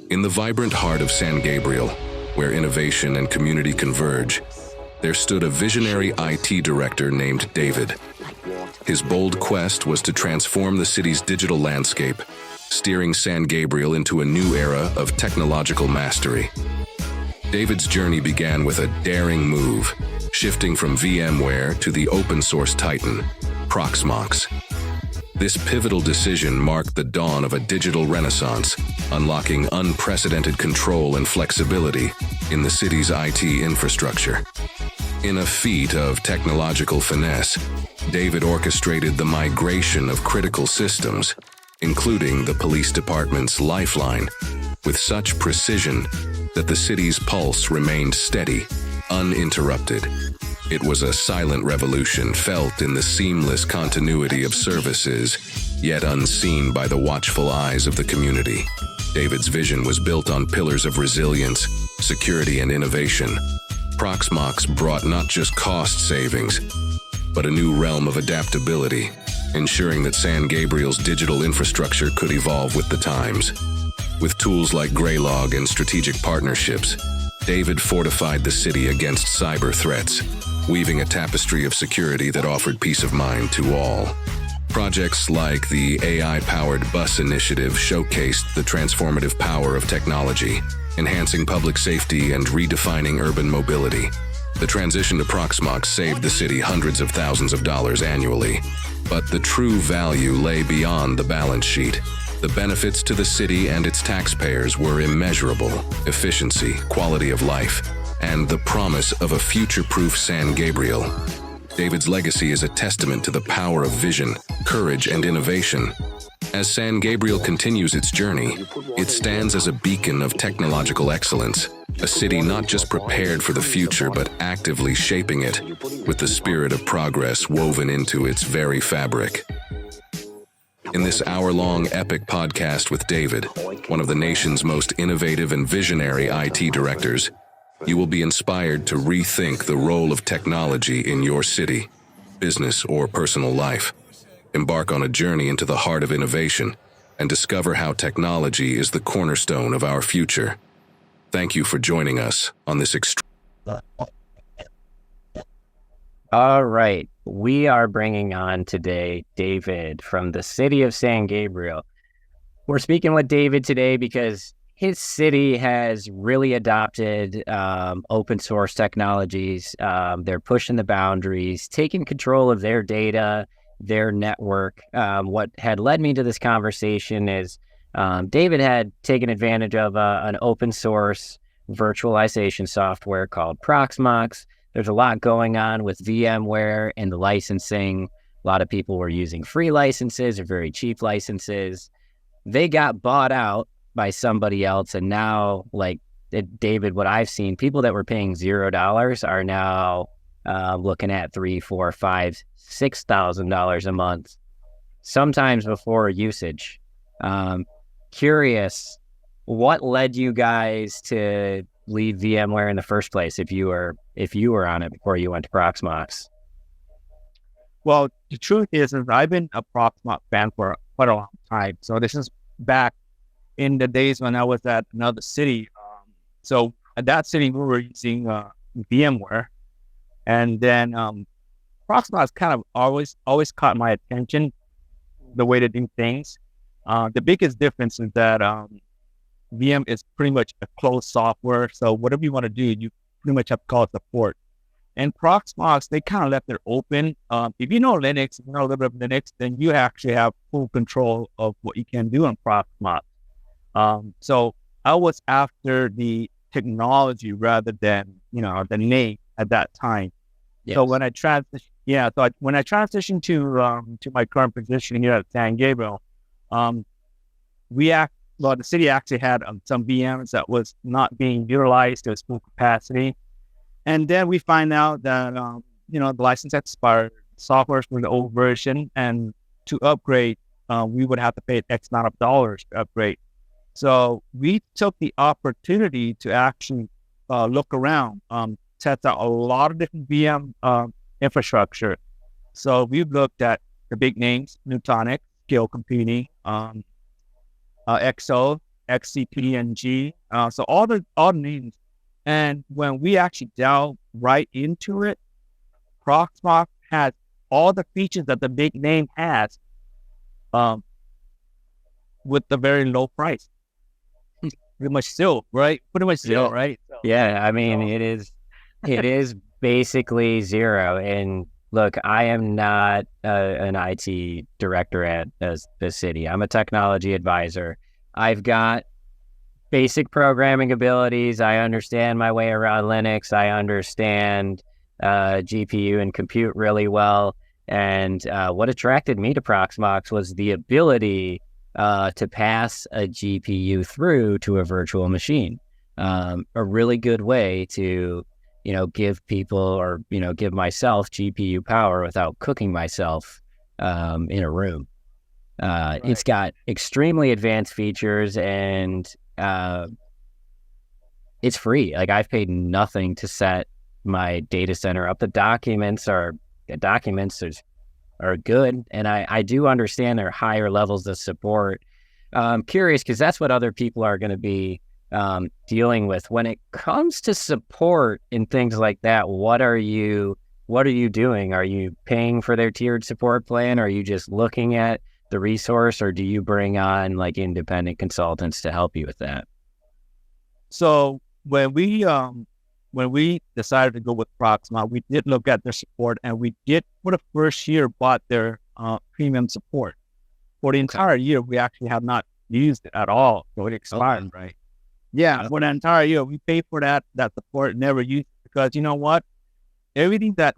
In the vibrant heart of San Gabriel, where innovation and community converge, there stood a visionary IT director named David. His bold quest was to transform the city's digital landscape, steering San Gabriel into a new era of technological mastery. David's journey began with a daring move, shifting from VMware to the open-source titan, Proxmox. This pivotal decision marked the dawn of a digital renaissance, unlocking unprecedented control and flexibility in the city's IT infrastructure. In a feat of technological finesse, David orchestrated the migration of critical systems, including the police department's lifeline, with such precision that the city's pulse remained steady, uninterrupted. It was a silent revolution felt in the seamless continuity of services, yet unseen by the watchful eyes of the community. David's vision was built on pillars of resilience, security, and innovation. Proxmox brought not just cost savings, but a new realm of adaptability, ensuring that San Gabriel's digital infrastructure could evolve with the times. With tools like Greylog and strategic partnerships, David fortified the city against cyber threats, weaving a tapestry of security that offered peace of mind to all. Projects like the AI-powered bus initiative showcased the transformative power of technology, enhancing public safety and redefining urban mobility. The transition to Proxmox saved the city hundreds of thousands of dollars annually, but the true value lay beyond the balance sheet. The benefits to the city and its taxpayers were immeasurable: efficiency, quality of life, and the promise of a future-proof San Gabriel. David's legacy is a testament to the power of vision, courage, and innovation. As San Gabriel continues its journey, it stands as a beacon of technological excellence, a city not just prepared for the future but actively shaping it, with the spirit of progress woven into its very fabric. In this hour-long epic podcast with David, one of the nation's most innovative and visionary IT directors, you will be inspired to rethink the role of technology in your city, business, or personal life. Embark on a journey into the heart of innovation and discover how technology is the cornerstone of our future. Thank you for joining us on this All right. We are bringing on today David from the city of San Gabriel. We're speaking with David today because his city has really adopted open source technologies. They're pushing the boundaries, taking control of their data, their network. What had led me to this conversation is David had taken advantage of an open source virtualization software called Proxmox. There's a lot going on with VMware and the licensing. A lot of people were using free licenses or very cheap licenses. They got bought out by somebody else, and now, David, what I've seen, people that were paying $0 are now looking at $3,000, $4,000, $5,000, $6,000 a month, sometimes before usage. Curious, what led you guys to leave VMware in the first place if you were on it before you went to Proxmox? Well, the truth is I've been a Proxmox fan for quite a long time. So this is back in the days when I was at another city. So at that city, we were using VMware. And then Proxmox kind of always caught my attention, the way to do things. The biggest difference is that VM is pretty much a closed software. So whatever you want to do, you pretty much have to call it support. And Proxmox, they kind of left it open. If you know Linux, if you know a little bit of Linux, then you actually have full control of what you can do on Proxmox. So I was after the technology rather than, the name at that time. Yes. So when I transitioned, to my current position here at San Gabriel, the city actually had some VMs that was not being utilized to its full capacity. And then we find out that, the license expired, software's for the old version, and to upgrade, we would have to pay X amount of dollars to upgrade. So we took the opportunity to actually look around, test out a lot of different VM infrastructure. So we've looked at the big names, Nutanix, Scale Computing, XO, XCPNG. So all the names. And when we actually delve right into it, Proxmox has all the features that the big name has, with the very low price. Pretty much still, right? Pretty much still, right? So, Yeah, I mean, it is basically zero. And look, I am not an IT director at the city. I'm a technology advisor. I've got basic programming abilities. I understand my way around Linux. I understand GPU and compute really well. And what attracted me to Proxmox was the ability to pass a GPU through to a virtual machine. A really good way to, give people or, give myself GPU power without cooking myself in a room. Right. It's got extremely advanced features and it's free. Like, I've paid nothing to set my data center up. The documents are good, and I do understand there are higher levels of support. I'm curious because that's what other people are going to be dealing with when it comes to support and things like that. What are you doing? Are you paying for their tiered support plan? Are you just looking at the resource, or do you bring on like independent consultants to help you with that? So when we decided to go with Proxmox, we did look at their support, and we did for the first year bought their premium support. For the entire year, we actually have not used it at all, so it expired, right? Yeah, for the entire year, we paid for that support, never used it, because you know what? Everything that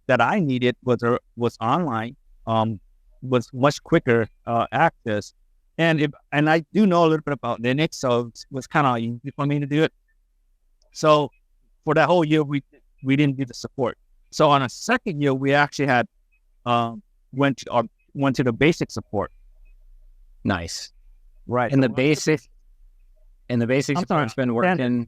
I needed was online, was much quicker access, and I do know a little bit about Linux, so it was kind of easy for me to do it. So for that whole year, we didn't do the support. So on a second year, we actually had went to the basic support. Nice, right? And the basic support's been working.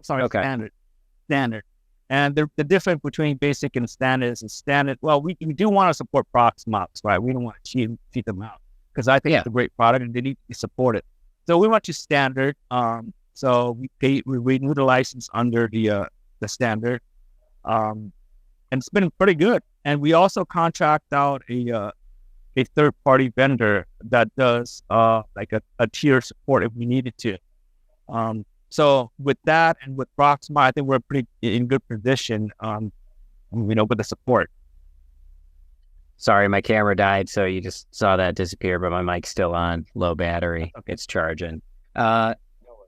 Standard. And the difference between basic and standard is standard. Well, we do want to support Proxmox, right? We don't want to cheat them out, because I think it's a great product and they need to be supported. So we went to standard. So we renewed the license under the standard, and it's been pretty good. And we also contract out a third-party vendor that does like a tier support if we needed to. So with that and with Proxmox, I think we're pretty in good position, with the support. Sorry, my camera died, so you just saw that disappear, but my mic's still on, low battery. Okay. It's charging.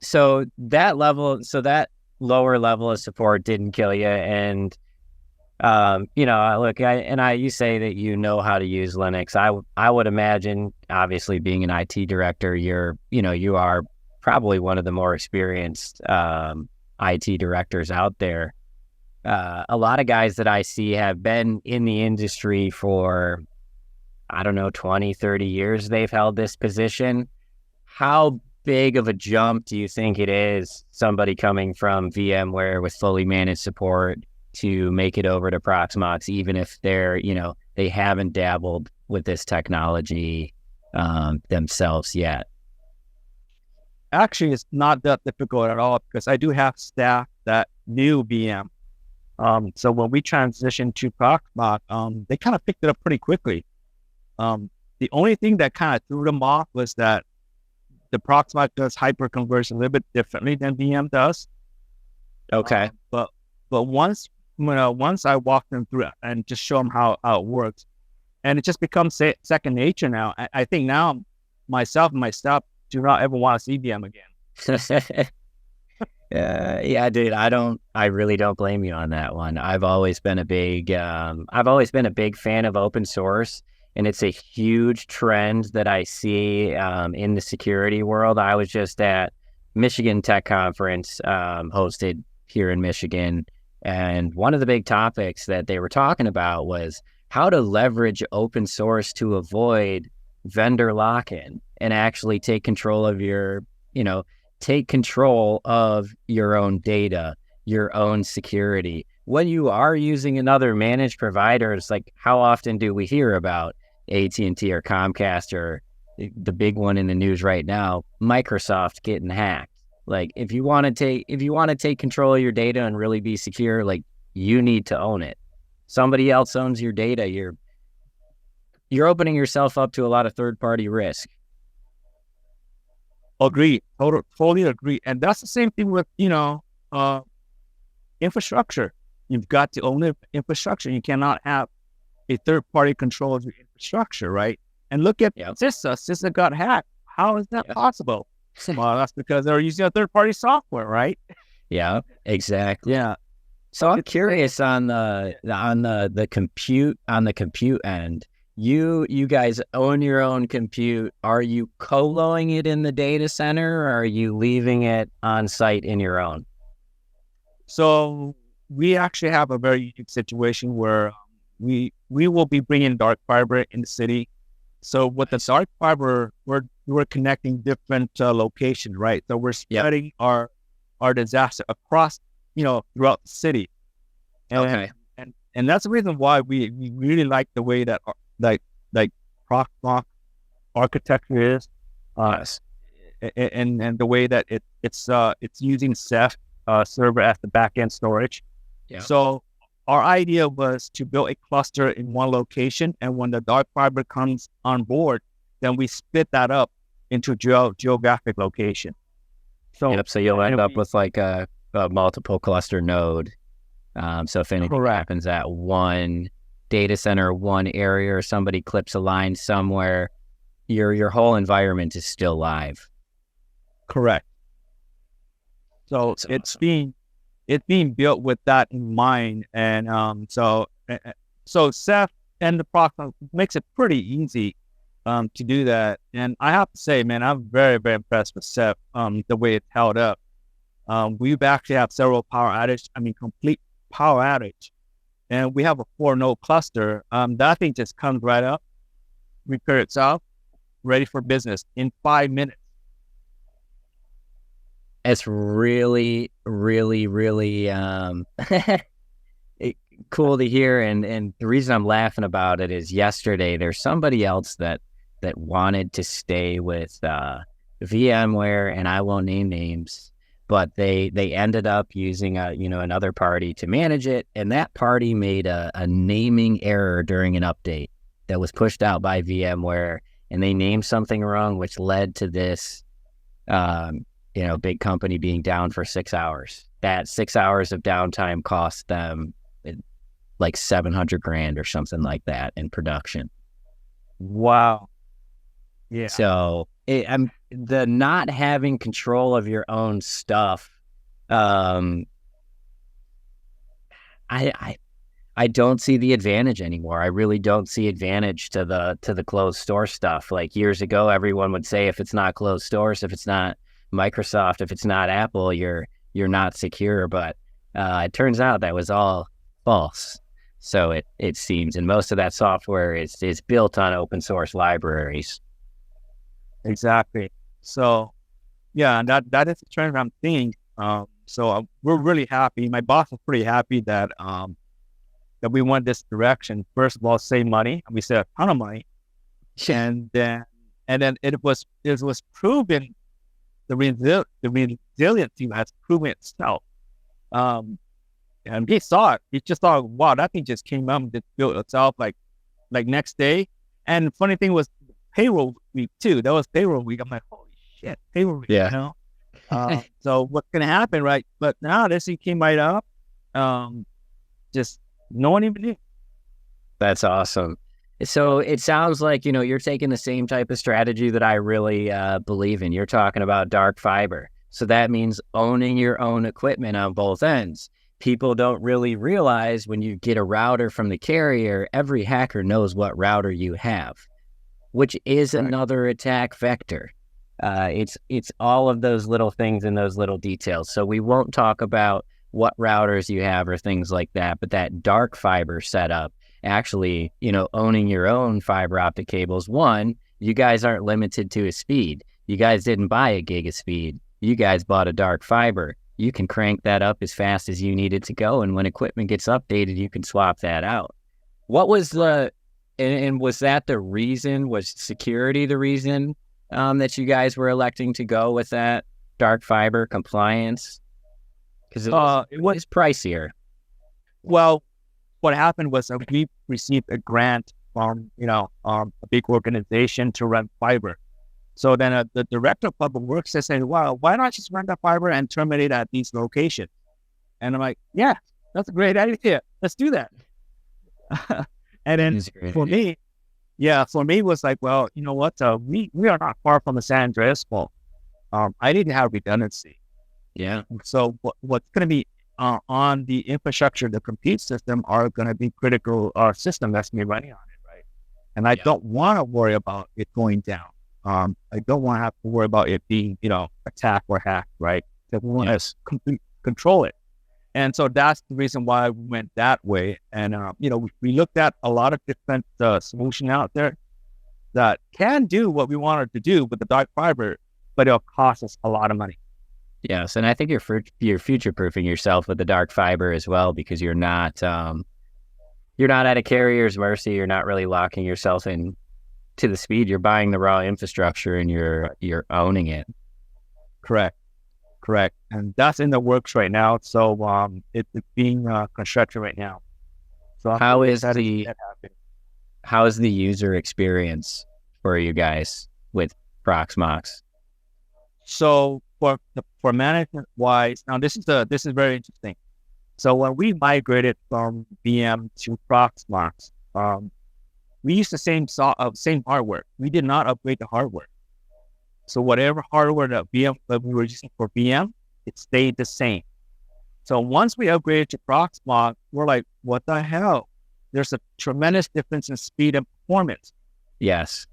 So that lower level of support didn't kill you. And, look, you say that you know how to use Linux. I would imagine, obviously being an IT director, you are probably one of the more experienced IT directors out there. A lot of guys that I see have been in the industry for, 20, 30 years. They've held this position. How big of a jump do you think it is, somebody coming from VMware with fully managed support, to make it over to Proxmox, even if they haven't dabbled with this technology themselves yet? Actually, it's not that difficult at all, because I do have staff that knew VM. So when we transitioned to Proxmox, they kind of picked it up pretty quickly. The only thing that kind of threw them off was that the Proxmox does hyperconverge a little bit differently than VM does. Okay. But once I walk them through it and just show them how it works, and it just becomes second nature now. I think now myself and my staff do not ever want to see VM again. Yeah, dude, I really don't blame you on that one. I've always been a big fan of open source, and it's a huge trend that I see in the security world. I was just at Michigan Tech Conference, hosted here in Michigan, and one of the big topics that they were talking about was how to leverage open source to avoid vendor lock-in and actually take control of your own data, your own security. When you are using another managed provider, it's like, how often do we hear about AT&T or Comcast or the big one in the news right now, Microsoft getting hacked. Like, if you want to take control of your data and really be secure, like, you need to own it. Somebody else owns your data. You're opening yourself up to a lot of third-party risk. Agree. Totally agree. And that's the same thing with, infrastructure. You've got to own the infrastructure. You cannot have a third party control of your infrastructure, right? And look at CISA. CISA got hacked. How is that possible? Well, that's because they're using a third party software, right? Yeah, exactly. Yeah. So I'm curious on the compute end. You guys own your own compute. Are you coloing it in the data center, or are you leaving it on site in your own? So we actually have a very unique situation where we will be bringing dark fiber in the city. So with the dark fiber, we're connecting different locations, right? So we're spreading our disaster across, throughout the city. And, and that's the reason why we really like the way that like Proxmox architecture is, and the way that it's using Ceph server as the backend storage. Yeah. So our idea was to build a cluster in one location, and when the dark fiber comes on board, then we split that up into geographic location. So you'll end up with like a multiple cluster node. So if anything happens at one data center, one area, or somebody clips a line somewhere, your whole environment is still live. Correct. So it's being built with that in mind, and so Ceph and the Proxmox makes it pretty easy to do that. And I have to say, man, I'm very, very impressed with Ceph, the way it's held up. We've actually had several complete power outage, and we have a 4-node cluster. That thing just comes right up, repair itself, ready for business in 5 minutes. It's really, really, really cool to hear. And the reason I'm laughing about it is yesterday there's somebody else that wanted to stay with VMware, and I won't name names, but they ended up using another party to manage it, and that party made a naming error during an update that was pushed out by VMware, and they named something wrong, which led to this big company being down for 6 hours. That 6 hours of downtime cost them like $700,000 or something like that in production. Wow. Yeah. So the not having control of your own stuff, I don't see the advantage anymore. I really don't see advantage to the closed store stuff. Like years ago, everyone would say if it's not closed source, if it's not Microsoft, if it's not Apple, you're not secure. But it turns out that was all false. So it seems, and most of that software is built on open source libraries. Exactly. So yeah, and that is the trend I'm seeing. So we're really happy. My boss is pretty happy that we went this direction. First of all, save money. We saved a ton of money, and then it was proven. The resiliency has proven itself. And he saw it. He just thought, wow, that thing just came up and just built itself like next day. And the funny thing was payroll week too. That was payroll week. I'm like, holy shit, payroll week. Yeah. So what's gonna happen, right? But now this thing came right up. Just no one even knew. That's awesome. So it sounds like, you're taking the same type of strategy that I really believe in. You're talking about dark fiber. So that means owning your own equipment on both ends. People don't really realize when you get a router from the carrier, every hacker knows what router you have, which is another attack vector. It's all of those little things and those little details. So we won't talk about what routers you have or things like that, but that dark fiber setup, actually, owning your own fiber optic cables. One, you guys aren't limited to a speed. You guys didn't buy a gig of speed. You guys bought a dark fiber. You can crank that up as fast as you need it to go. And when equipment gets updated, you can swap that out. What was the And was that the reason? Was security the reason that you guys were electing to go with that dark fiber compliance? Because it's pricier. Well, what happened was we received a grant from a big organization to run fiber. So then the director of public works said, "Well, why not just run the fiber and terminate at these locations?" And I'm like, "Yeah, that's a great idea. Let's do that." And then for me, it was like, well, you know what? We are not far from the San Andreas fault. I didn't have redundancy. Yeah. So what's going to be on the infrastructure, the compute system, are going to be critical system that's going to be running on it, right? And I don't want to worry about it going down. I don't want to have to worry about it being, attacked or hacked, right? So we want to control it. And so that's the reason why we went that way. And, we looked at a lot of different solutions out there that can do what we wanted to do with the dark fiber, but it'll cost us a lot of money. Yes, and I think you're future-proofing yourself with the dark fiber as well, because you're not at a carrier's mercy. You're not really locking yourself in to the speed. You're buying the raw infrastructure and you're owning it. Correct. And that's in the works right now. So it's being constructed right now. So how is the user experience for you guys with Proxmox? So for management wise, now this is very interesting. So when we migrated from VM to Proxmox, we used the same hardware. We did not upgrade the hardware. So whatever hardware that we were using for VM, it stayed the same. So once we upgraded to Proxmox, we're like, what the hell? There's a tremendous difference in speed and performance. Yes.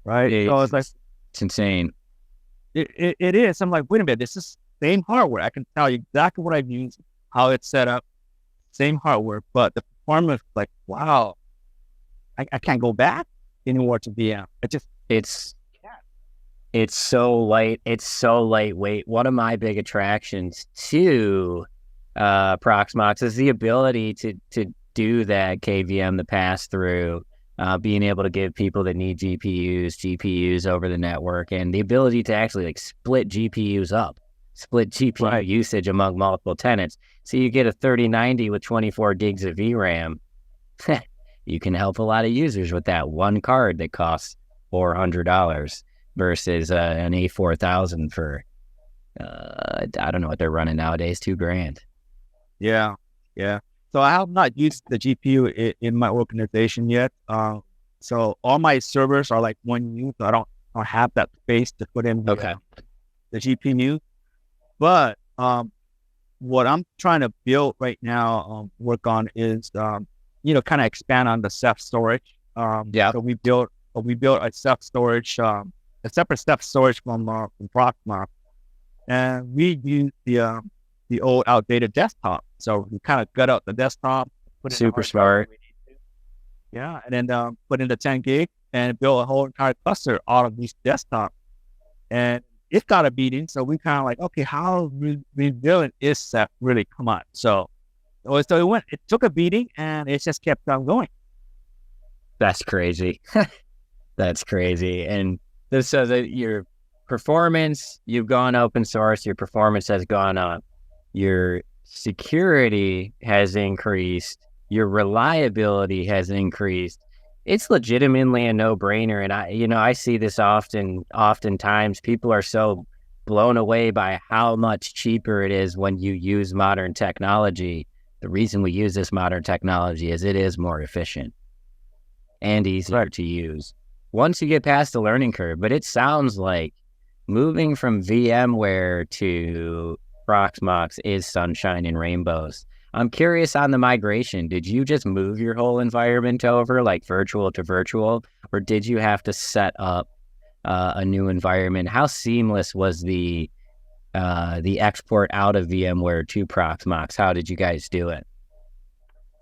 Right? So it's like, it's insane. It is. I'm like, wait a minute, this is same hardware. I can tell you exactly what I've used, how it's set up, same hardware, but the performance, like, wow, I can't go back anymore to VM. It's so light. It's so lightweight. One of my big attractions to Proxmox is the ability to do that KVM, the pass through, being able to give people that need GPUs over the network, and the ability to actually split GPUs up, split GPU usage among multiple tenants. So you get a 3090 with 24 gigs of VRAM. You can help a lot of users with that one card that costs $400 versus an A4000 for I don't know what they're running nowadays, $2,000. Yeah. So I have not used the GPU in my organization yet. So all my servers are like one use. So I don't have that space to put in the GPU. But what I'm trying to build right now, work on is kind of expand on the self storage. So we built a self storage, a separate self storage from Proxmox, and we use the old outdated desktop. So we kind of gut out the desktop, put it super smart. Yeah, and then put in the 10 gig and build a whole entire cluster out of these desktops. And it got a beating, so we kind of like, okay, how resilient is that really? Come on. So it took a beating, and it just kept on going. That's crazy. That's crazy. And this says that your performance, you've gone open source, your performance has gone up, your security has increased, your reliability has increased. It's legitimately a no-brainer. And I see this oftentimes people are so blown away by how much cheaper it is when you use modern technology. The reason we use this modern technology is it is more efficient and easier to use once you get past the learning curve. But it sounds like moving from VMware to Proxmox is sunshine and rainbows. I'm curious on the migration. Did you just move your whole environment over, like virtual to virtual, or did you have to set up a new environment? How seamless was the export out of VMware to Proxmox? How did you guys do it?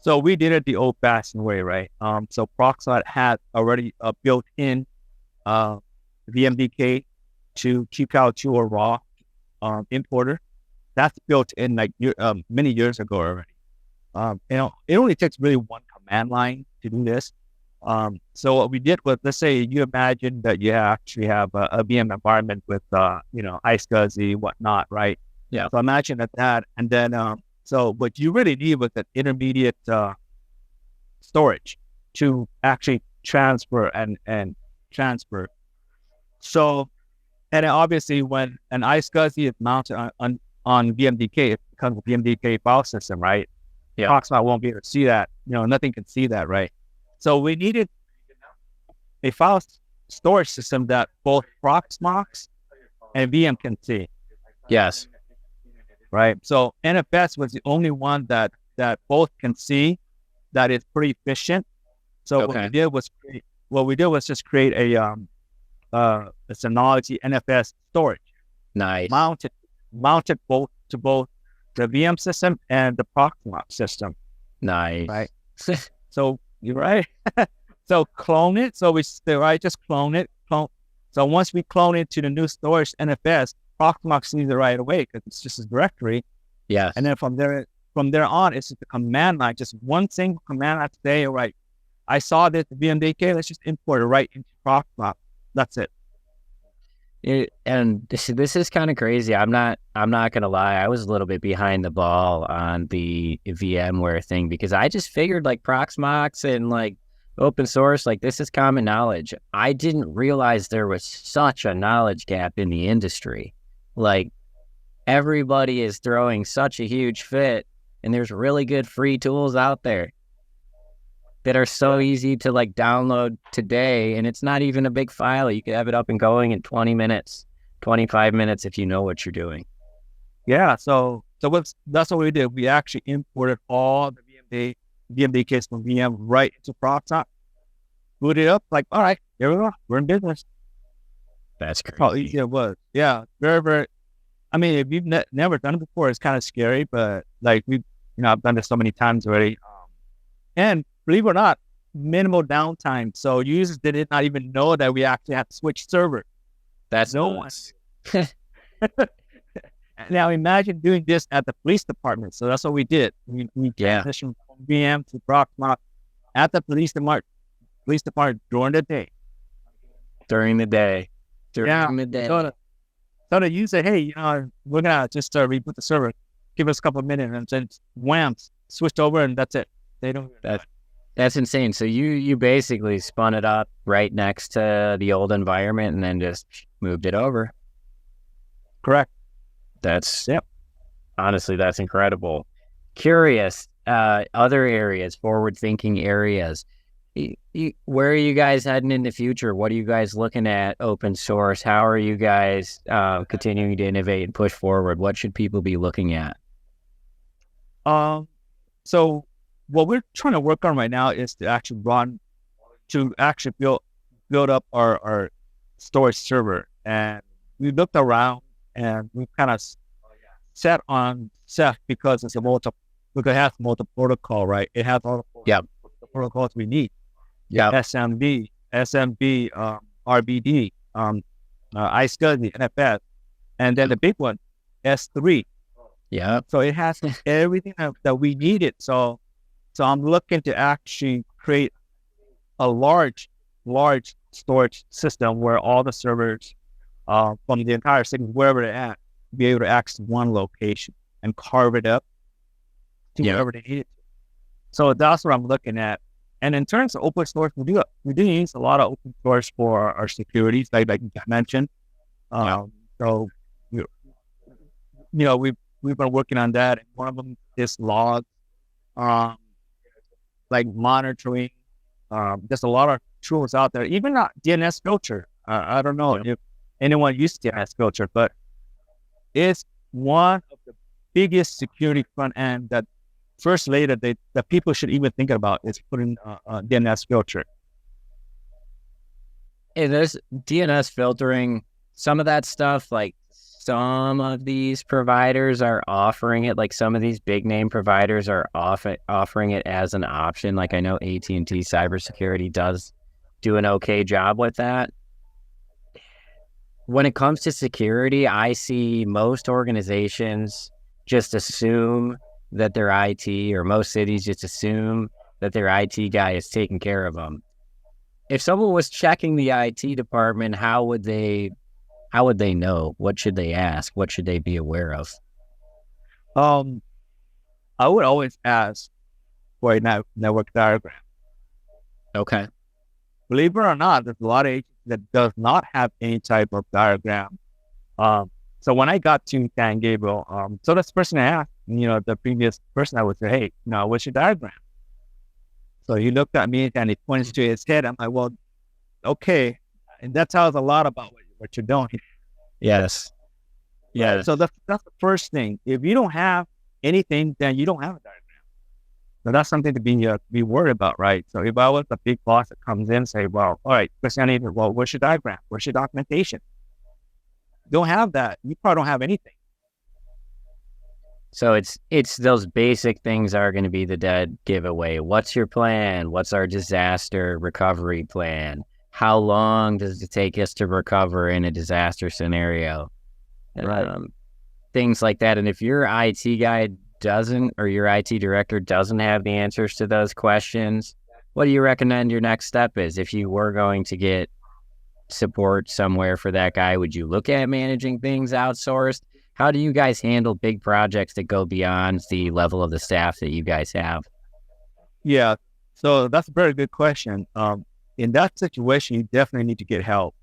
So we did it the old-fashioned way, right? So Proxmox had already built in VMDK to keep out to a raw importer. That's built in many years ago already. It only takes really one command line to do this. So what we did was, let's say you imagine that you actually have a VM environment with, iSCSI, whatnot, right? Yeah. So imagine that, and then, so what you really need was an intermediate storage to actually transfer and transfer. So, and then obviously when an iSCSI is mounted on VMDK, it becomes a VMDK file system, right? Yeah. Proxmox won't be able to see that. Nothing can see that, right? So we needed a file storage system that both Proxmox and VM can see. Yes. Right. So NFS was the only one that both can see, that is pretty efficient. So Okay. what we did was just create a Synology NFS storage. Nice. Mounted both to both the VM system and the Proxmox system. Nice. Right. So you're right. So clone it. So just clone it. So once we clone it to the new storage NFS, Proxmox sees it right away because it's just a directory. Yes. And then from there on, it's just the command line, just one single command line to say, all right, I saw this VMDK, let's just import it right into Proxmox. That's it. And this is kind of crazy. I'm not gonna lie. I was a little bit behind the ball on the VMware thing because I just figured like Proxmox and like open source, like this is common knowledge. I didn't realize there was such a knowledge gap in the industry. Like everybody is throwing such a huge fit, and there's really good free tools out there that are so easy to like download today, and it's not even a big file. You can have it up and going in 20 minutes, 25 minutes if you know what you're doing. Yeah, so that's what we did. We actually imported all the VMDKs from VM right into Proxmox, boot it up, like, all right, here we go, we're in business. That's crazy. How easy it was. Yeah, very, very. I mean, if you've never done it before, it's kind of scary, but like I've done this so many times already. And believe it or not, minimal downtime. So users did not even know that we actually had to switch server. That's no nuts. one. Now imagine doing this at the police department. So that's what we did. We transitioned from VM to Proxmox at the police department during the day. During the day. So the user, hey, we're gonna just reboot the server. Give us a couple of minutes, and then wham, switched over, and that's it. They don't. That's insane. So you basically spun it up right next to the old environment and then just moved it over. Correct. Honestly, that's incredible. Curious, other areas, forward-thinking areas. Where are you guys heading in the future? What are you guys looking at open source? How are you guys continuing to innovate and push forward? What should people be looking at? So what we're trying to work on right now is to actually build up our storage server. And we looked around and we kind of set on Ceph because it has multiple protocol, right? It has all the protocols we need. Yeah. SMB, RBD, iSCSI, NFS, and then the big one, S3. Yeah. So it has everything that we needed. So I'm looking to actually create a large storage system where all the servers from the entire segment, wherever they're at, be able to access one location and carve it up to wherever they need it. So that's what I'm looking at. And in terms of open source, we do use a lot of open source for our securities, like you mentioned. So we've been working on that. And one of them is logs, like monitoring. There's a lot of tools out there. Even not DNS filter. I don't know if anyone uses DNS filter, but it's one of the biggest security front end that first later that people should even think about is putting a DNS filter. And there's DNS filtering, some of that stuff, like some of these providers are offering it, like some of these big name providers are offering it as an option. Like I know AT&T cybersecurity does do an okay job with that. When it comes to security, I see most organizations just assume that their IT, or most cities just assume that their IT guy is taking care of them. if someone was checking the IT department, how would they know? What should they ask? What should they be aware of? I would always ask for a network diagram. Okay. Believe it or not, there's a lot of agents that does not have any type of diagram. So when I got to San Gabriel, so this person I asked, the previous person, I would say, hey, what's your diagram? So he looked at me and he points to his head. I'm like, well, okay. And that tells a lot about what you're doing. Yes. Yeah. So that's the first thing. If you don't have anything, then you don't have a diagram. So that's something to be worried about, right? So if I was a big boss that comes in and say, well, all right, Christianity, well, where's your diagram? Where's your documentation? Don't have that. You probably don't have anything. So it's those basic things are going to be the dead giveaway. What's your plan? What's our disaster recovery plan? How long does it take us to recover in a disaster scenario? Right. Things like that. And if your IT guy doesn't, or your IT director doesn't have the answers to those questions, what do you recommend your next step is? If you were going to get support somewhere for that guy, would you look at managing things outsourced? How do you guys handle big projects that go beyond the level of the staff that you guys have? Yeah, so that's a very good question. In that situation, you definitely need to get help.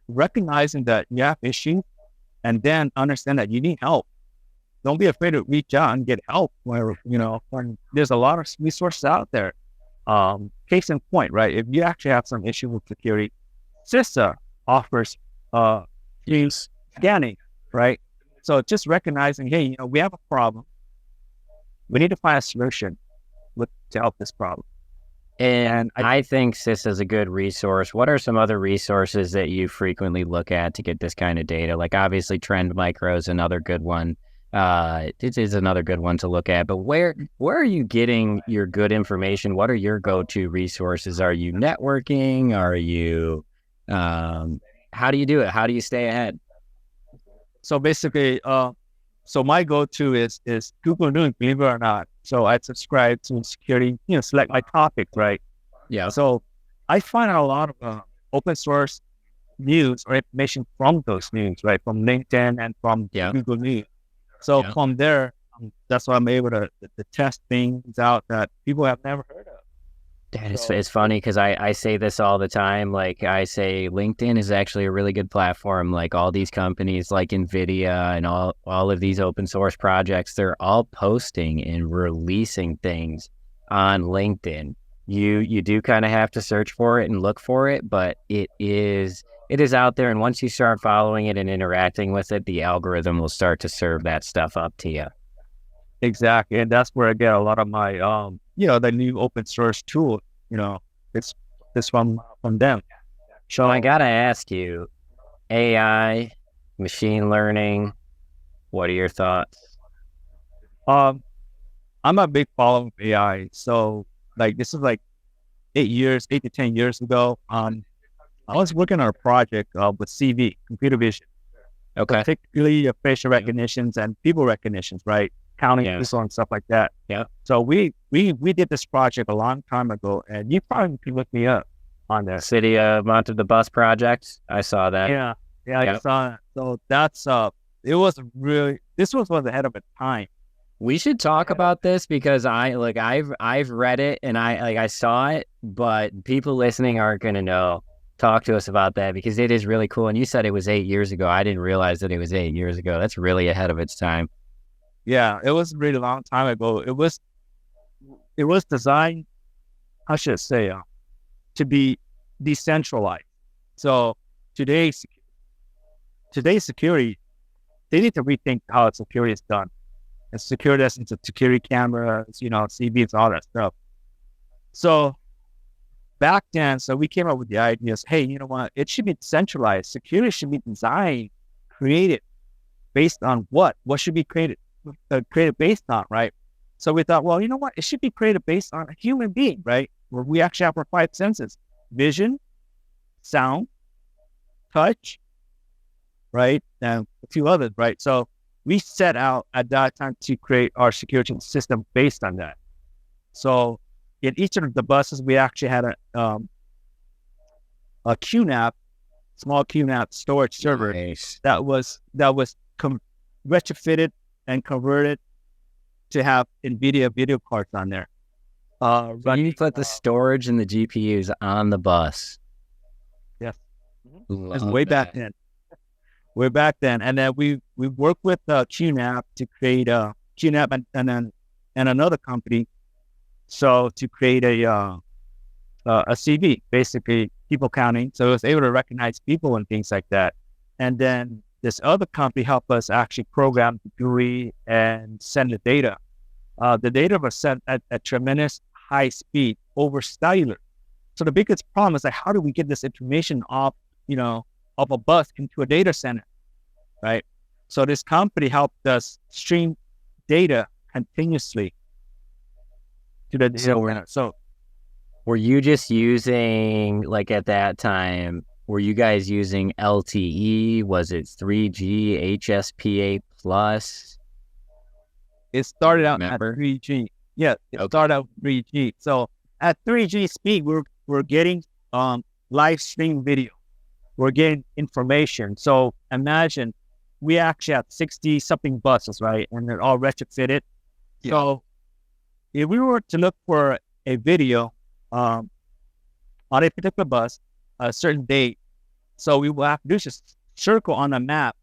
Recognizing that you have issues and then understand that you need help. Don't be afraid to reach out and get help when there's a lot of resources out there. Case in point, right? If you actually have some issue with security, CISA offers scanning, right? So just recognizing, hey, we have a problem. We need to find a solution to help this problem. And I think CISA is a good resource. What are some other resources that you frequently look at to get this kind of data? Like obviously Trend Micro is another good one. It is another good one to look at. But where are you getting your good information? What are your go-to resources? Are you networking? Are you how do you do it? How do you stay ahead? So basically, so my go-to is Google News, believe it or not. So I subscribe to security, select my topic, right? Yeah. So I find out a lot of open source news or information from those news, right? From LinkedIn and from Google News. So from there, that's why I'm able to test things out that people have never heard of. It's funny because I say this all the time. Like I say, LinkedIn is actually a really good platform. Like all these companies like NVIDIA and all of these open source projects, they're all posting and releasing things on LinkedIn. You do kind of have to search for it and look for it, but it is out there. And once you start following it and interacting with it, the algorithm will start to serve that stuff up to you. Exactly. And that's where I get a lot of my, the new open source tool, it's from them. So I got to ask you, AI, machine learning, what are your thoughts? I'm a big follower of AI. So this is 8 to 10 years ago. I was working on a project with CV, computer vision. Okay. Particularly facial recognitions and people recognitions, right? Counting people and stuff like that. Yeah. So we did this project a long time ago, and you probably can look me up on there. City mounted the bus project. I saw that. Yeah, I saw it. So that's this was ahead of its time. We should talk about this because I've read it and I saw it, but people listening aren't going to know. Talk to us about that because it is really cool. And you said it was 8 years ago. I didn't realize that it was 8 years ago. That's really ahead of its time. Yeah, it was a really long time ago. It was designed, how should I say, to be decentralized. So today's security, they need to rethink how security is done. And security as into security cameras, CVs, all that stuff. So back then, we came up with the ideas, hey, you know what? It should be decentralized. Security should be designed, created based on what? What should be created based on, right? So we thought, well, you know what? It should be created based on a human being, right? Where we actually have our 5 senses: vision, sound, touch, right? And a few others, right? So we set out at that time to create our security system based on that. So in each of the buses, we actually had QNAP, small QNAP storage server Nice. that was retrofitted and converted to have NVIDIA video cards on there. So you put the storage and the GPUs on the bus. Yes. Love It's way back that. then. Way back then. And then we worked with QNAP to create QNAP and another company. So to create a CV, basically people counting. So it was able to recognize people and things like that. And then this other company helped us actually program the GUI and send the data. The data was sent at a tremendous high speed over cellular. So the biggest problem is like, how do we get this information off a bus into a data center, right? So this company helped us stream data continuously to the data center. So were you just using, like at that time, were you guys using LTE? Was it 3G, HSPA plus? it started out Remember? at 3G. Yeah, it Okay. started out 3G. So at 3G speed, we're getting live stream video. We're getting information. So imagine we actually have 60 something buses, right? And they're all retrofitted. Yeah. So if we were to look for a video on a particular bus, a certain date, so we will have to do just circle on a map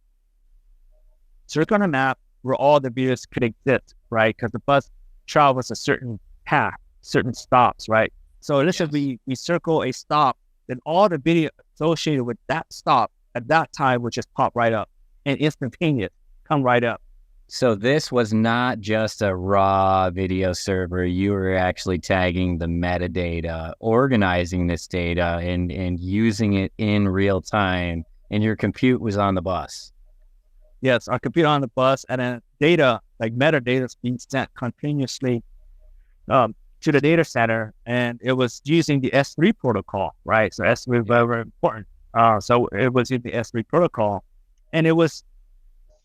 where all the videos could exist, right? Because the bus travels a certain path, certain stops, right? So let's just we circle a stop, then all the video associated with that stop at that time would just pop right up and instantaneous come right up. So this was not just a raw video server. You were actually tagging the metadata, organizing this data, and using it in real time. And your compute was on the bus. Yes, our computer on the bus, and then data, like metadata, is being sent continuously to the data center, and it was using the S3 protocol, right? So S3 is very, very important. So it was in the S3 protocol, and it was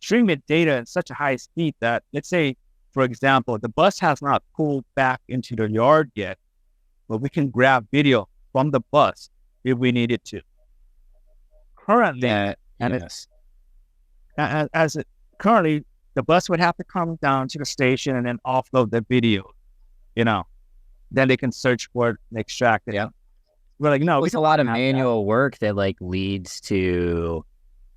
streaming data at such a high speed that, let's say, for example, the bus has not pulled back into the yard yet, but we can grab video from the bus if we needed to. Currently, currently, the bus would have to come down to the station and then offload the video, then they can search for it and extract it. Yeah. We're like, no, It's a lot of manual work that like leads to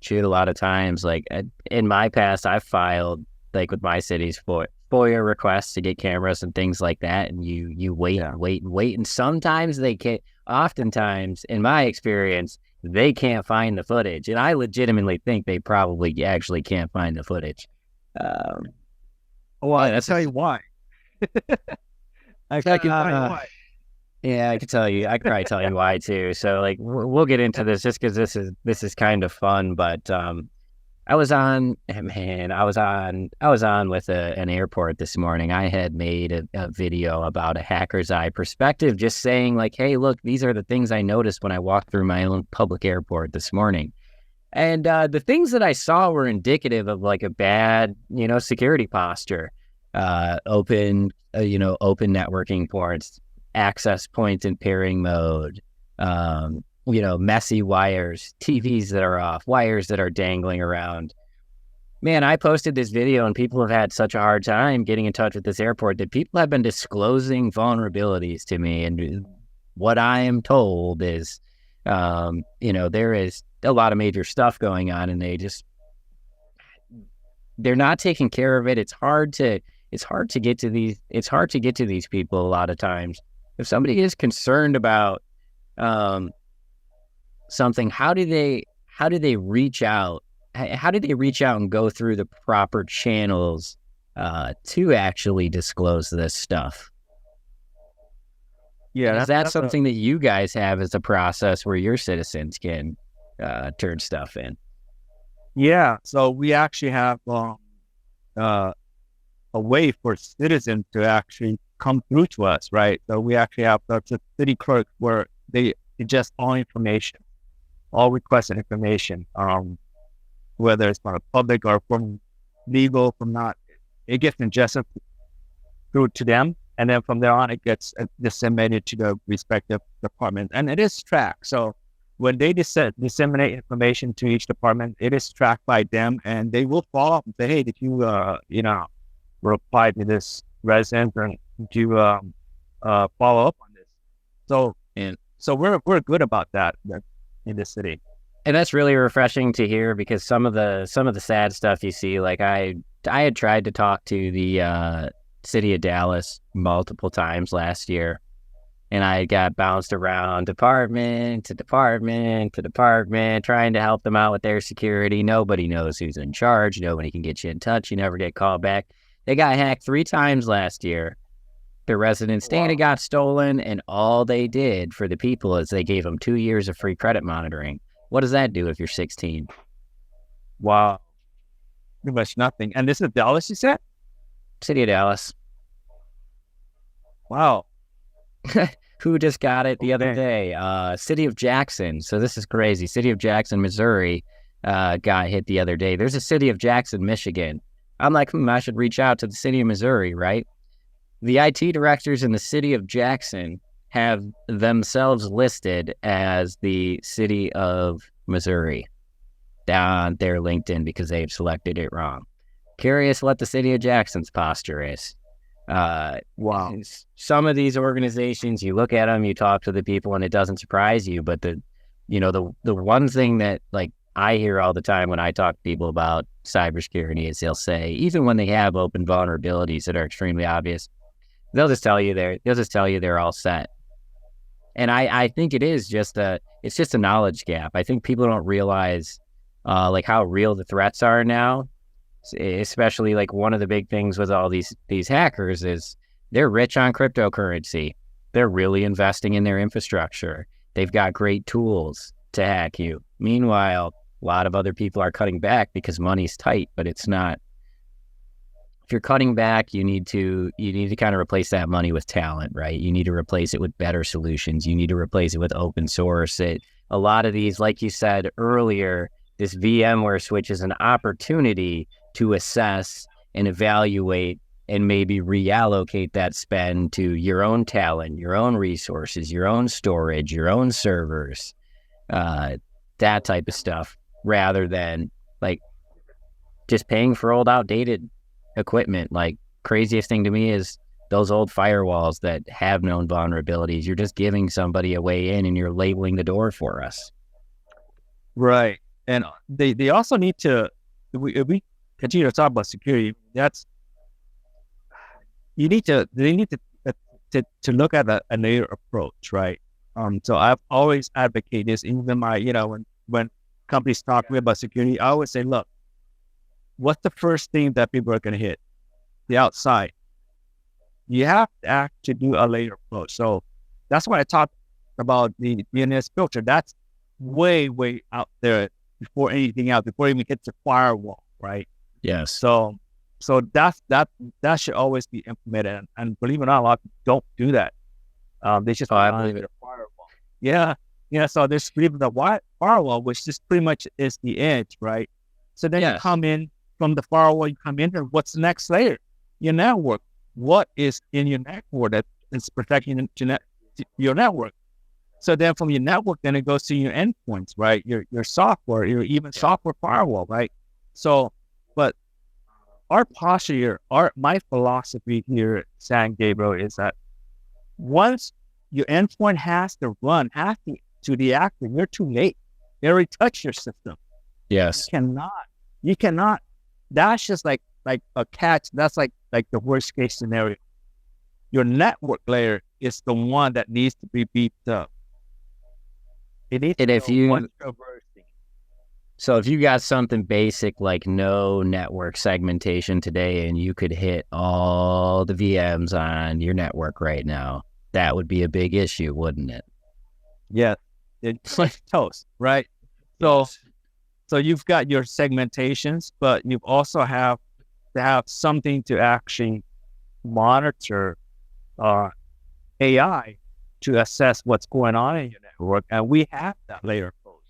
shoot a lot of times. Like in my past, I filed like with my city's FOIA requests to get cameras and things like that. And you wait and wait and wait. And sometimes they can't, oftentimes in my experience, they can't find the footage. And I legitimately think they probably actually can't find the footage. I'll tell you why. I can tell you why. Yeah, I could tell you. I could probably tell you why too. So like, we'll get into this just because this is kind of fun. But I was on with an airport this morning. I had made a video about a hacker's eye perspective, just saying like, hey, look, these are the things I noticed when I walked through my own public airport this morning. And the things that I saw were indicative of like a bad, security posture, open networking ports, access point and pairing mode, messy wires, TVs that are off, wires that are dangling around. Man, I posted this video and people have had such a hard time getting in touch with this airport that people have been disclosing vulnerabilities to me. And what I am told is, there is a lot of major stuff going on and they're not taking care of it. It's hard to get to these people a lot of times. If somebody is concerned about something, how do they reach out? How do they reach out and go through the proper channels to actually disclose this stuff? Yeah, is that something that you guys have as a process where your citizens can turn stuff in? Yeah, so we actually have a way for citizens to actually come through to us, right? So we actually have the city clerk where they ingest all information, all requested information, whether it's from the public or from legal, it gets ingested through to them. And then from there on, it gets disseminated to the respective department. And it is tracked. So when they disseminate information to each department, it is tracked by them, and they will follow up and say, "Hey, did you reply to this resident, or did you follow up on this?" So we're good about that in the city. And that's really refreshing to hear, because some of the sad stuff you see, like I had tried to talk to the city of Dallas multiple times last year, and I got bounced around department to department to department, trying to help them out with their security. Nobody knows who's in charge. Nobody can get you in touch. You never get called back. They got hacked 3 times last year. Their residence data got stolen, and all they did for the people is they gave them 2 years of free credit monitoring. What does that do if you're 16? Wow. Pretty much nothing. And this is Dallas, you said? City of Dallas. Wow. Who just got it the other day? City of Jackson. So this is crazy. City of Jackson, Missouri got hit the other day. There's a City of Jackson, Michigan. I'm like, I should reach out to the City of Missouri, right? The IT directors in the City of Jackson have themselves listed as the City of Missouri on their LinkedIn because they've selected it wrong. Curious what the City of Jackson's posture is. Wow. Some of these organizations, you look at them, you talk to the people, and it doesn't surprise you. But the one thing that, like, I hear all the time when I talk to people about cybersecurity is they'll say, even when they have open vulnerabilities that are extremely obvious, they'll just tell you they're all set. And I think it's just a knowledge gap. I think people don't realize like how real the threats are now. Especially, like, one of the big things with all these hackers is they're rich on cryptocurrency. They're really investing in their infrastructure. They've got great tools to hack you. Meanwhile, a lot of other people are cutting back because money's tight, but it's not. If you're cutting back, you need to kind of replace that money with talent, right? You need to replace it with better solutions. You need to replace it with open source. A lot of these, like you said earlier, this VMware switch is an opportunity to assess and evaluate and maybe reallocate that spend to your own talent, your own resources, your own storage, your own servers, that type of stuff, rather than, like, just paying for old outdated equipment. Like, craziest thing to me is those old firewalls that have known vulnerabilities. You're just giving somebody a way in, and you're labeling the door for us. Right. And they also need to, if we continue to talk about security, they need to look at a layer approach, right? So I've always advocated this, even when companies talk to me about security, I always say, look, what's the first thing that people are going to hit? The outside. You have to actually do a layer approach. So that's why I talked about the DNS filter. That's way, way out there before anything else, before it even hits the firewall, right? Yes. So that should always be implemented. And believe it or not, a lot of people don't do that. They just I believe it. Firewall. Yeah. So there's even the firewall, which just pretty much is the edge, right? So then you come in from the firewall. You come in, and what's the next layer? Your network. What is in your network that is protecting your network? So then from your network, then it goes to your endpoints, right? Your software, your even software firewall, right? So, but our posture here, my philosophy here at San Gabriel is that once your endpoint has to deactivate, you're too late. They already touched your system. Yes. You cannot. That's just like a catch. That's like the worst case scenario. Your network layer is the one that needs to be beefed up. So if you got something basic like no network segmentation today, and you could hit all the VMs on your network right now, that would be a big issue, wouldn't it? Yeah, it's like toast, right? So you've got your segmentations, but you also have to have something to actually monitor AI to assess what's going on in your network, and we have that layer approach.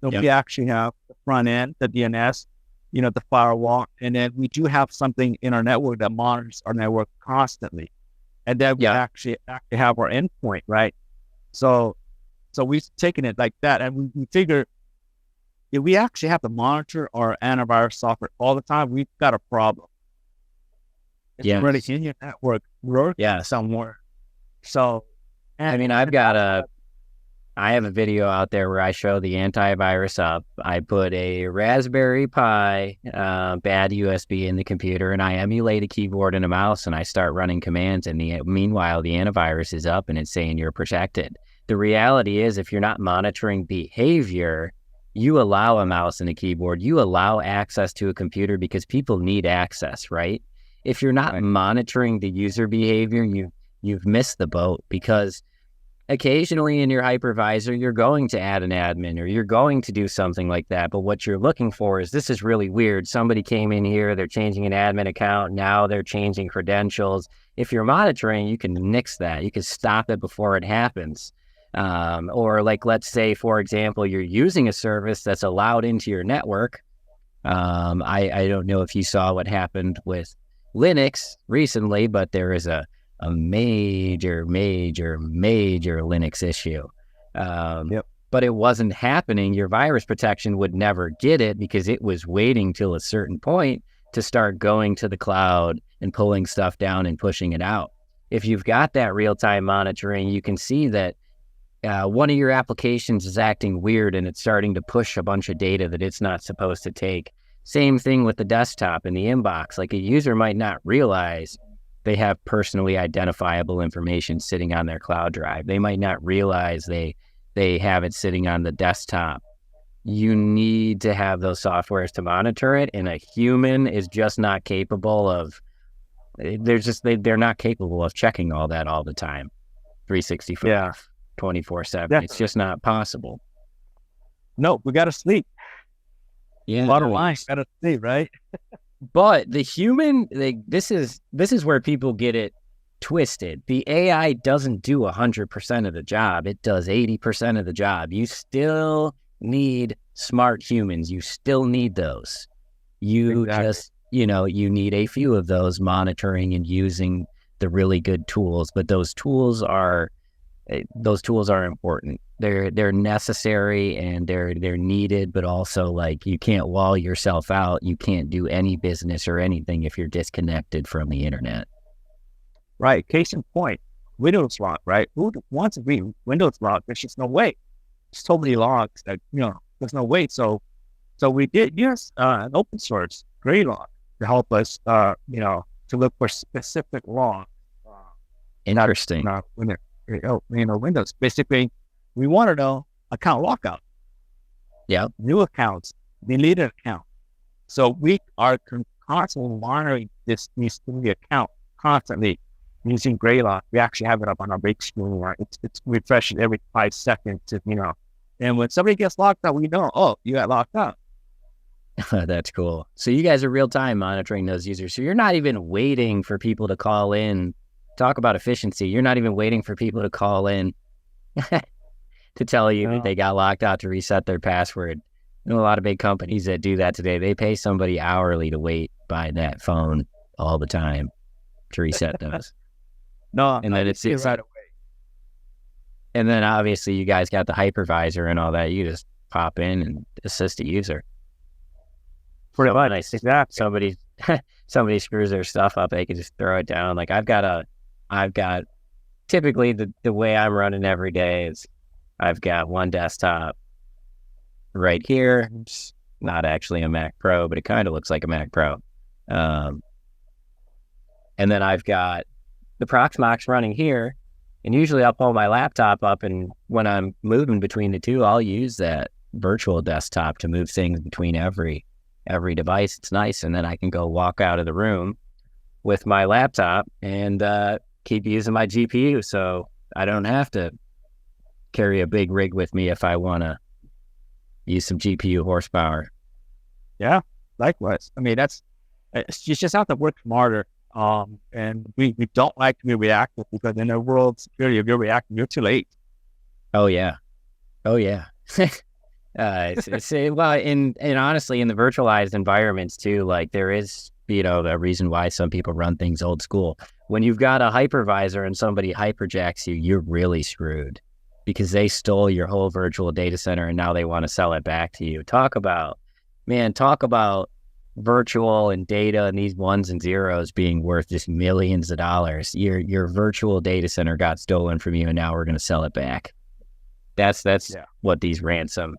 So we actually have the front end, the DNS, the firewall, and then we do have something in our network that monitors our network constantly, and then we actually have our endpoint, right? So So we've taken it like that, and we figure if we actually have to monitor our antivirus software all the time, we've got a problem. It's already in your network, working somewhere. So, I mean, I have a video out there where I show the antivirus up. I put a Raspberry Pi bad USB in the computer, and I emulate a keyboard and a mouse, and I start running commands. And meanwhile, the antivirus is up, and it's saying you're protected. The reality is, if you're not monitoring behavior, you allow a mouse and a keyboard. You allow access to a computer because people need access, right? If you're not monitoring the user behavior, you've missed the boat, because occasionally in your hypervisor, you're going to add an admin or you're going to do something like that. But what you're looking for is, this is really weird. Somebody came in here, they're changing an admin account. Now they're changing credentials. If you're monitoring, you can nix that. You can stop it before it happens. Or like, let's say, for example, you're using a service that's allowed into your network. I don't know if you saw what happened with Linux recently, but there is a major Linux issue. But it wasn't happening. Your virus protection would never get it because it was waiting till a certain point to start going to the cloud and pulling stuff down and pushing it out. If you've got that real-time monitoring, you can see that one of your applications is acting weird and it's starting to push a bunch of data that it's not supposed to take. Same thing with the desktop and the inbox. Like, a user might not realize they have personally identifiable information sitting on their cloud drive. They might not realize they have it sitting on the desktop. You need to have those softwares to monitor it, and a human is just not capable of, they're not capable of checking all that all the time. 365, 24/7. It's just not possible. No, we got to sleep. Yeah. Bottom line, got to sleep, right? But the human, this is where people get it twisted. The AI doesn't do 100% of the job. It does 80% of the job. You still need smart humans. You still need those. You just, you need a few of those monitoring and using the really good tools. But those tools are important. They're necessary and they're needed, but also, like, you can't wall yourself out. You can't do any business or anything if you're disconnected from the internet. Right. Case in point, Windows log, right? Who wants to read Windows log? There's just no way. There's so many logs that, there's no way. So we did use an open source Greylog to help us, to look for specific logs. Interesting. Windows. Basically, we want to know account lockout. Yeah. New accounts, deleted account. So we are constantly monitoring these three accounts constantly using Greylog. We actually have it up on our big screen. Right? It's refreshing every 5 seconds. And when somebody gets locked out, we know, oh, you got locked out. That's cool. So you guys are real time monitoring those users. So you're not even waiting for people to call in. Talk about efficiency. You're not even waiting for people to call in to tell you that they got locked out to reset their password. A lot of big companies that do that today, they pay somebody hourly to wait by that phone all the time to reset those. And then it's right away. And then obviously you guys got the hypervisor and all that. You just pop in and assist the user. Pretty much. Nice. Exactly. Somebody screws their stuff up, they can just throw it down. Like, I've got typically the way I'm running every day is I've got one desktop right here. It's not actually a Mac Pro, but it kind of looks like a Mac Pro. And then I've got the Proxmox running here. And usually I'll pull my laptop up, and when I'm moving between the two, I'll use that virtual desktop to move things between every device. It's nice. And then I can go walk out of the room with my laptop and keep using my GPU. So I don't have to carry a big rig with me if I want to use some GPU horsepower. Yeah, likewise. I mean, you just have to work smarter. And we don't like to be reactive, because in a world security, if you're reactive, you're too late. Oh yeah. And honestly, in the virtualized environments too, like, there is, a reason why some people run things old school. When you've got a hypervisor and somebody hyperjacks you, you're really screwed. because they stole your whole virtual data center and now they want to sell it back to you. Talk about virtual and data and these ones and zeros being worth just millions of dollars. Your virtual data center got stolen from you and now we're going to sell it back. That's what these ransom.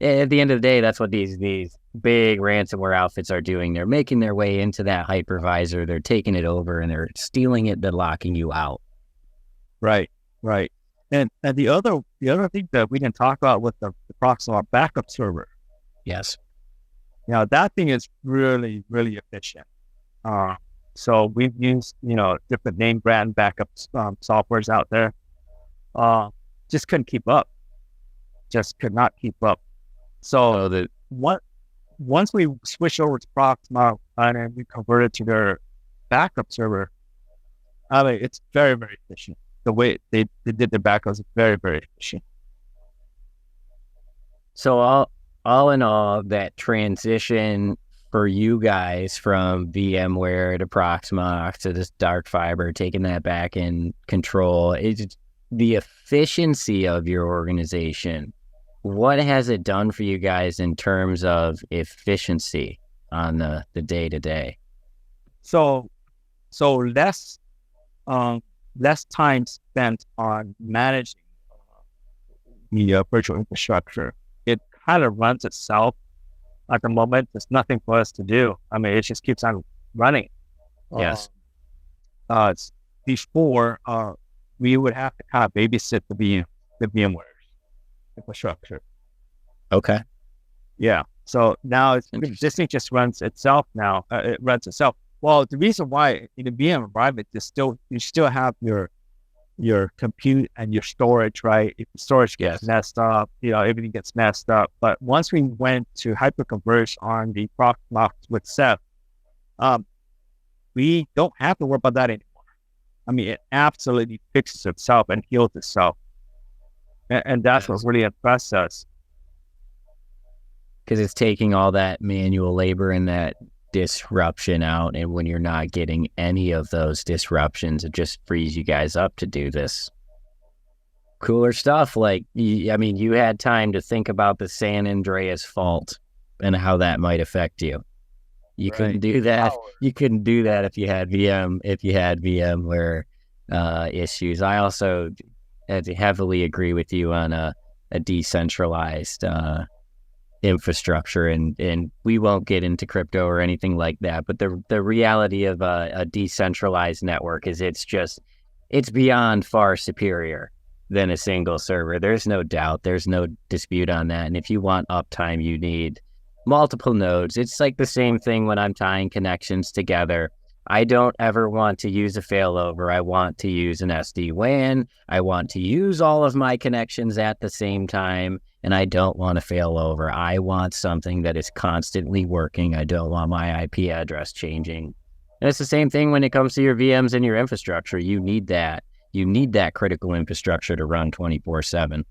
At the end of the day, that's what these big ransomware outfits are doing. They're making their way into that hypervisor. They're taking it over and they're stealing it. They're locking you out. Right. And the other thing that we can talk about with the Proxmox backup server. Yes. Now that thing is really, really efficient. So we've used, different name brand backup softwares out there. Just couldn't keep up. Just could not keep up. So once we switch over to Proxmox and then we converted to their backup server, I mean, it's very, very efficient. The way they did the backups is very, very efficient. So all in all, that transition for you guys from VMware to Proxmox to this dark fiber, taking that back in control, is the efficiency of your organization. What has it done for you guys in terms of efficiency on the day-to-day? So less time spent on managing the virtual infrastructure. It kind of runs itself at the moment. There's nothing for us to do. I mean, it just keeps on running. Yes. Before, we would have to kind of babysit the VMware infrastructure. Okay. Yeah. So now this thing just runs itself now. It runs itself. Well, the reason why in the VM environment is you still have your compute and your storage, right? If the storage gets messed up, everything gets messed up. But once we went to hyperconverge on the Proxmox with Ceph, we don't have to worry about that anymore. I mean, it absolutely fixes itself and heals itself. And that's what really impressed us. Because it's taking all that manual labor and that disruption out. And when you're not getting any of those disruptions, it just frees you guys up to do this cooler stuff. Like, you had time to think about the San Andreas fault and how that might affect you. You couldn't do that. You couldn't do that if you had VMware issues. I also heavily agree with you on a decentralized infrastructure, and we won't get into crypto or anything like that, but the reality of a decentralized network is it's beyond far superior than a single server. There's no doubt. There's no dispute on that. And if you want uptime, you need multiple nodes. It's like the same thing when I'm tying connections together. I don't ever want to use a failover. I want to use an SD-WAN. I want to use all of my connections at the same time, and I don't want a failover. I want something that is constantly working. I don't want my IP address changing. And it's the same thing when it comes to your VMs and your infrastructure. You need that. You need that critical infrastructure to run 24/7.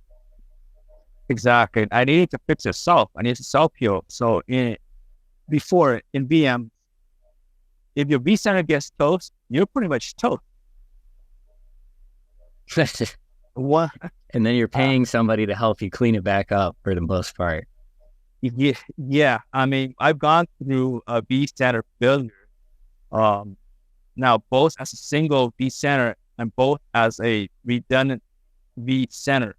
Exactly. I needed to fix itself. I need to self-heal. So before in VM, if your vCenter gets toast, you're pretty much toast. What? And then you're paying somebody to help you clean it back up for the most part. Yeah. I mean, I've gone through a vCenter failure. Now, both as a single vCenter and both as a redundant vCenter.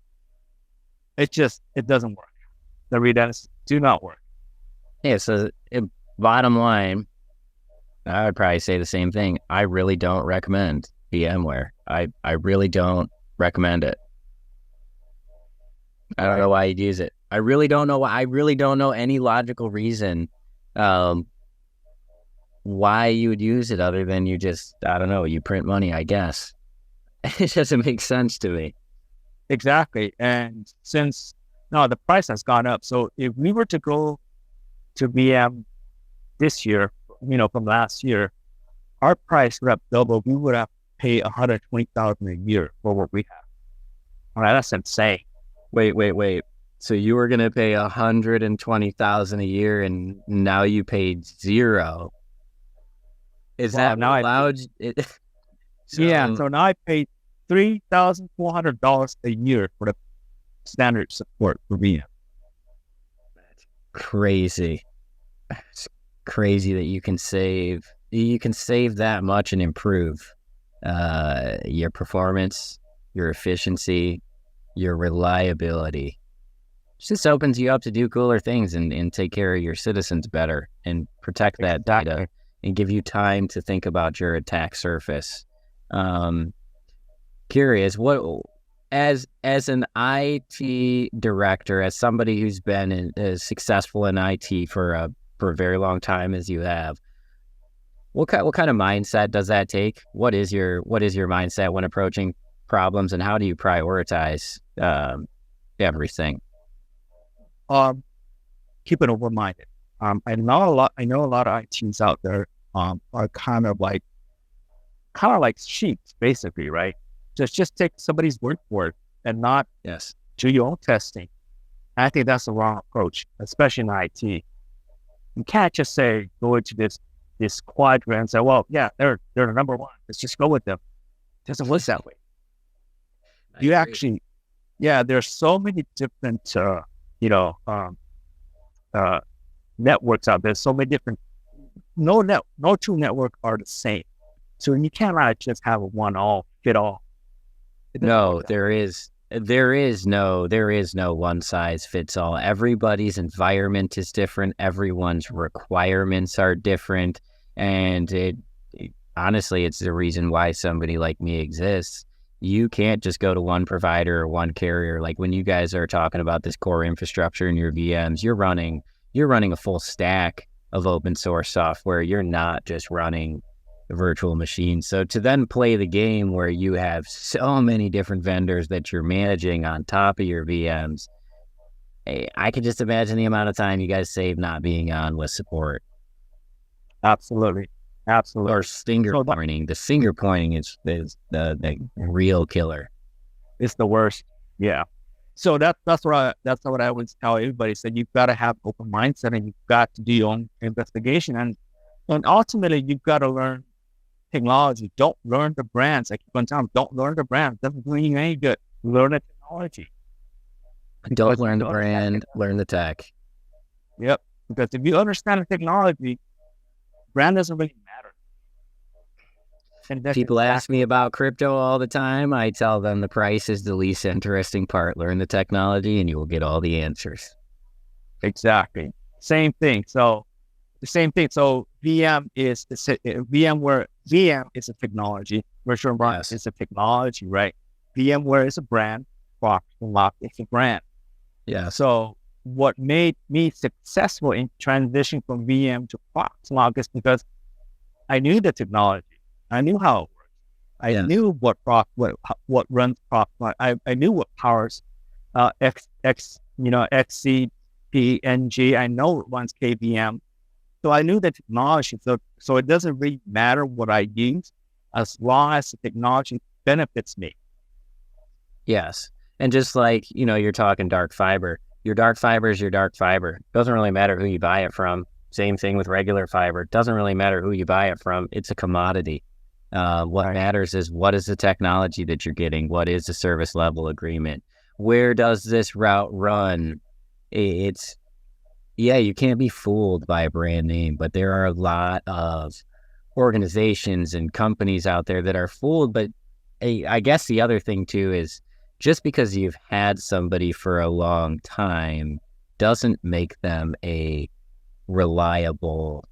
It doesn't work. The redundancies do not work. Yeah, so bottom line, I would probably say the same thing. I really don't recommend VMware. I really don't recommend it. I don't know why you'd use it. I really don't know why. I really don't know any logical reason why you would use it other than you print money, I guess. It doesn't make sense to me. Exactly. And since the price has gone up, so if we were to go to VM this year, from last year, our price would have doubled. We would have paid $120,000 a year for what we have. All right, that's insane. Wait. So you were going to pay $120,000 a year, and now you paid zero. Is that now allowed? So now I paid $3,400 a year for standard support for VM. Crazy. It's crazy that you can save that much and improve your performance, your efficiency, your reliability. It just opens you up to do cooler things and take care of your citizens better and protect that data and give you time to think about your attack surface. Curious, what as an IT director, as somebody who's been successful in IT for a very long time as you have, what kind of mindset does that take? What is your mindset when approaching problems, and how do you prioritize everything? Keep it open-minded. I know a lot of ITs out there are kind of like sheep, basically, right? Just take somebody's word for it and not do your own testing. I think that's the wrong approach, especially in IT. You can't just go into this quadrant and say, well, yeah, they're the number one. Let's just go with them. It doesn't work that way. There's so many different networks out there. So many different. No two networks are the same. So you cannot just have a one-all-fit-all. No, there is no one size fits all. Everybody's environment is different. Everyone's requirements are different. And honestly, it's the reason why somebody like me exists. You can't just go to one provider or one carrier. Like when you guys are talking about this core infrastructure in your VMs, you're running a full stack of open source software. You're not just running virtual machines. So to then play the game where you have so many different vendors that you're managing on top of your VMs, I can just imagine the amount of time you guys save not being on with support. Absolutely. Or finger pointing. The finger pointing is the real killer. It's the worst. Yeah. So that's what I would tell everybody. So you've got to have open mindset, and you've got to do your own investigation, and ultimately you've got to learn technology. Don't learn the brands. I keep on telling them, don't learn the brand. Doesn't do you any good. Learn the technology. Don't learn the brand. Learn the tech. Yep. Because if you understand the technology, brand doesn't really matter. People ask me about crypto all the time. I tell them the price is the least interesting part. Learn the technology and you will get all the answers. Exactly. Same thing. So VM is a technology. Virtual environment is a technology, right? VMware is a brand. Proxmox is a brand. Yeah. So what made me successful in transitioning from VM to Proxmox is because I knew the technology. I knew how it works. I knew what runs Proxmox. I knew what powers XCP, NG. I know it runs KVM. So I knew the technology. So it doesn't really matter what I use as long as the technology benefits me. Yes. And just like, you're talking dark fiber. Your dark fiber is your dark fiber. Doesn't really matter who you buy it from. Same thing with regular fiber. Doesn't really matter who you buy it from. It's a commodity. What matters is what is the technology that you're getting? What is the service level agreement? Where does this route run? You can't be fooled by a brand name, but there are a lot of organizations and companies out there that are fooled. But I guess the other thing too is just because you've had somebody for a long time doesn't necessarily make them a reliable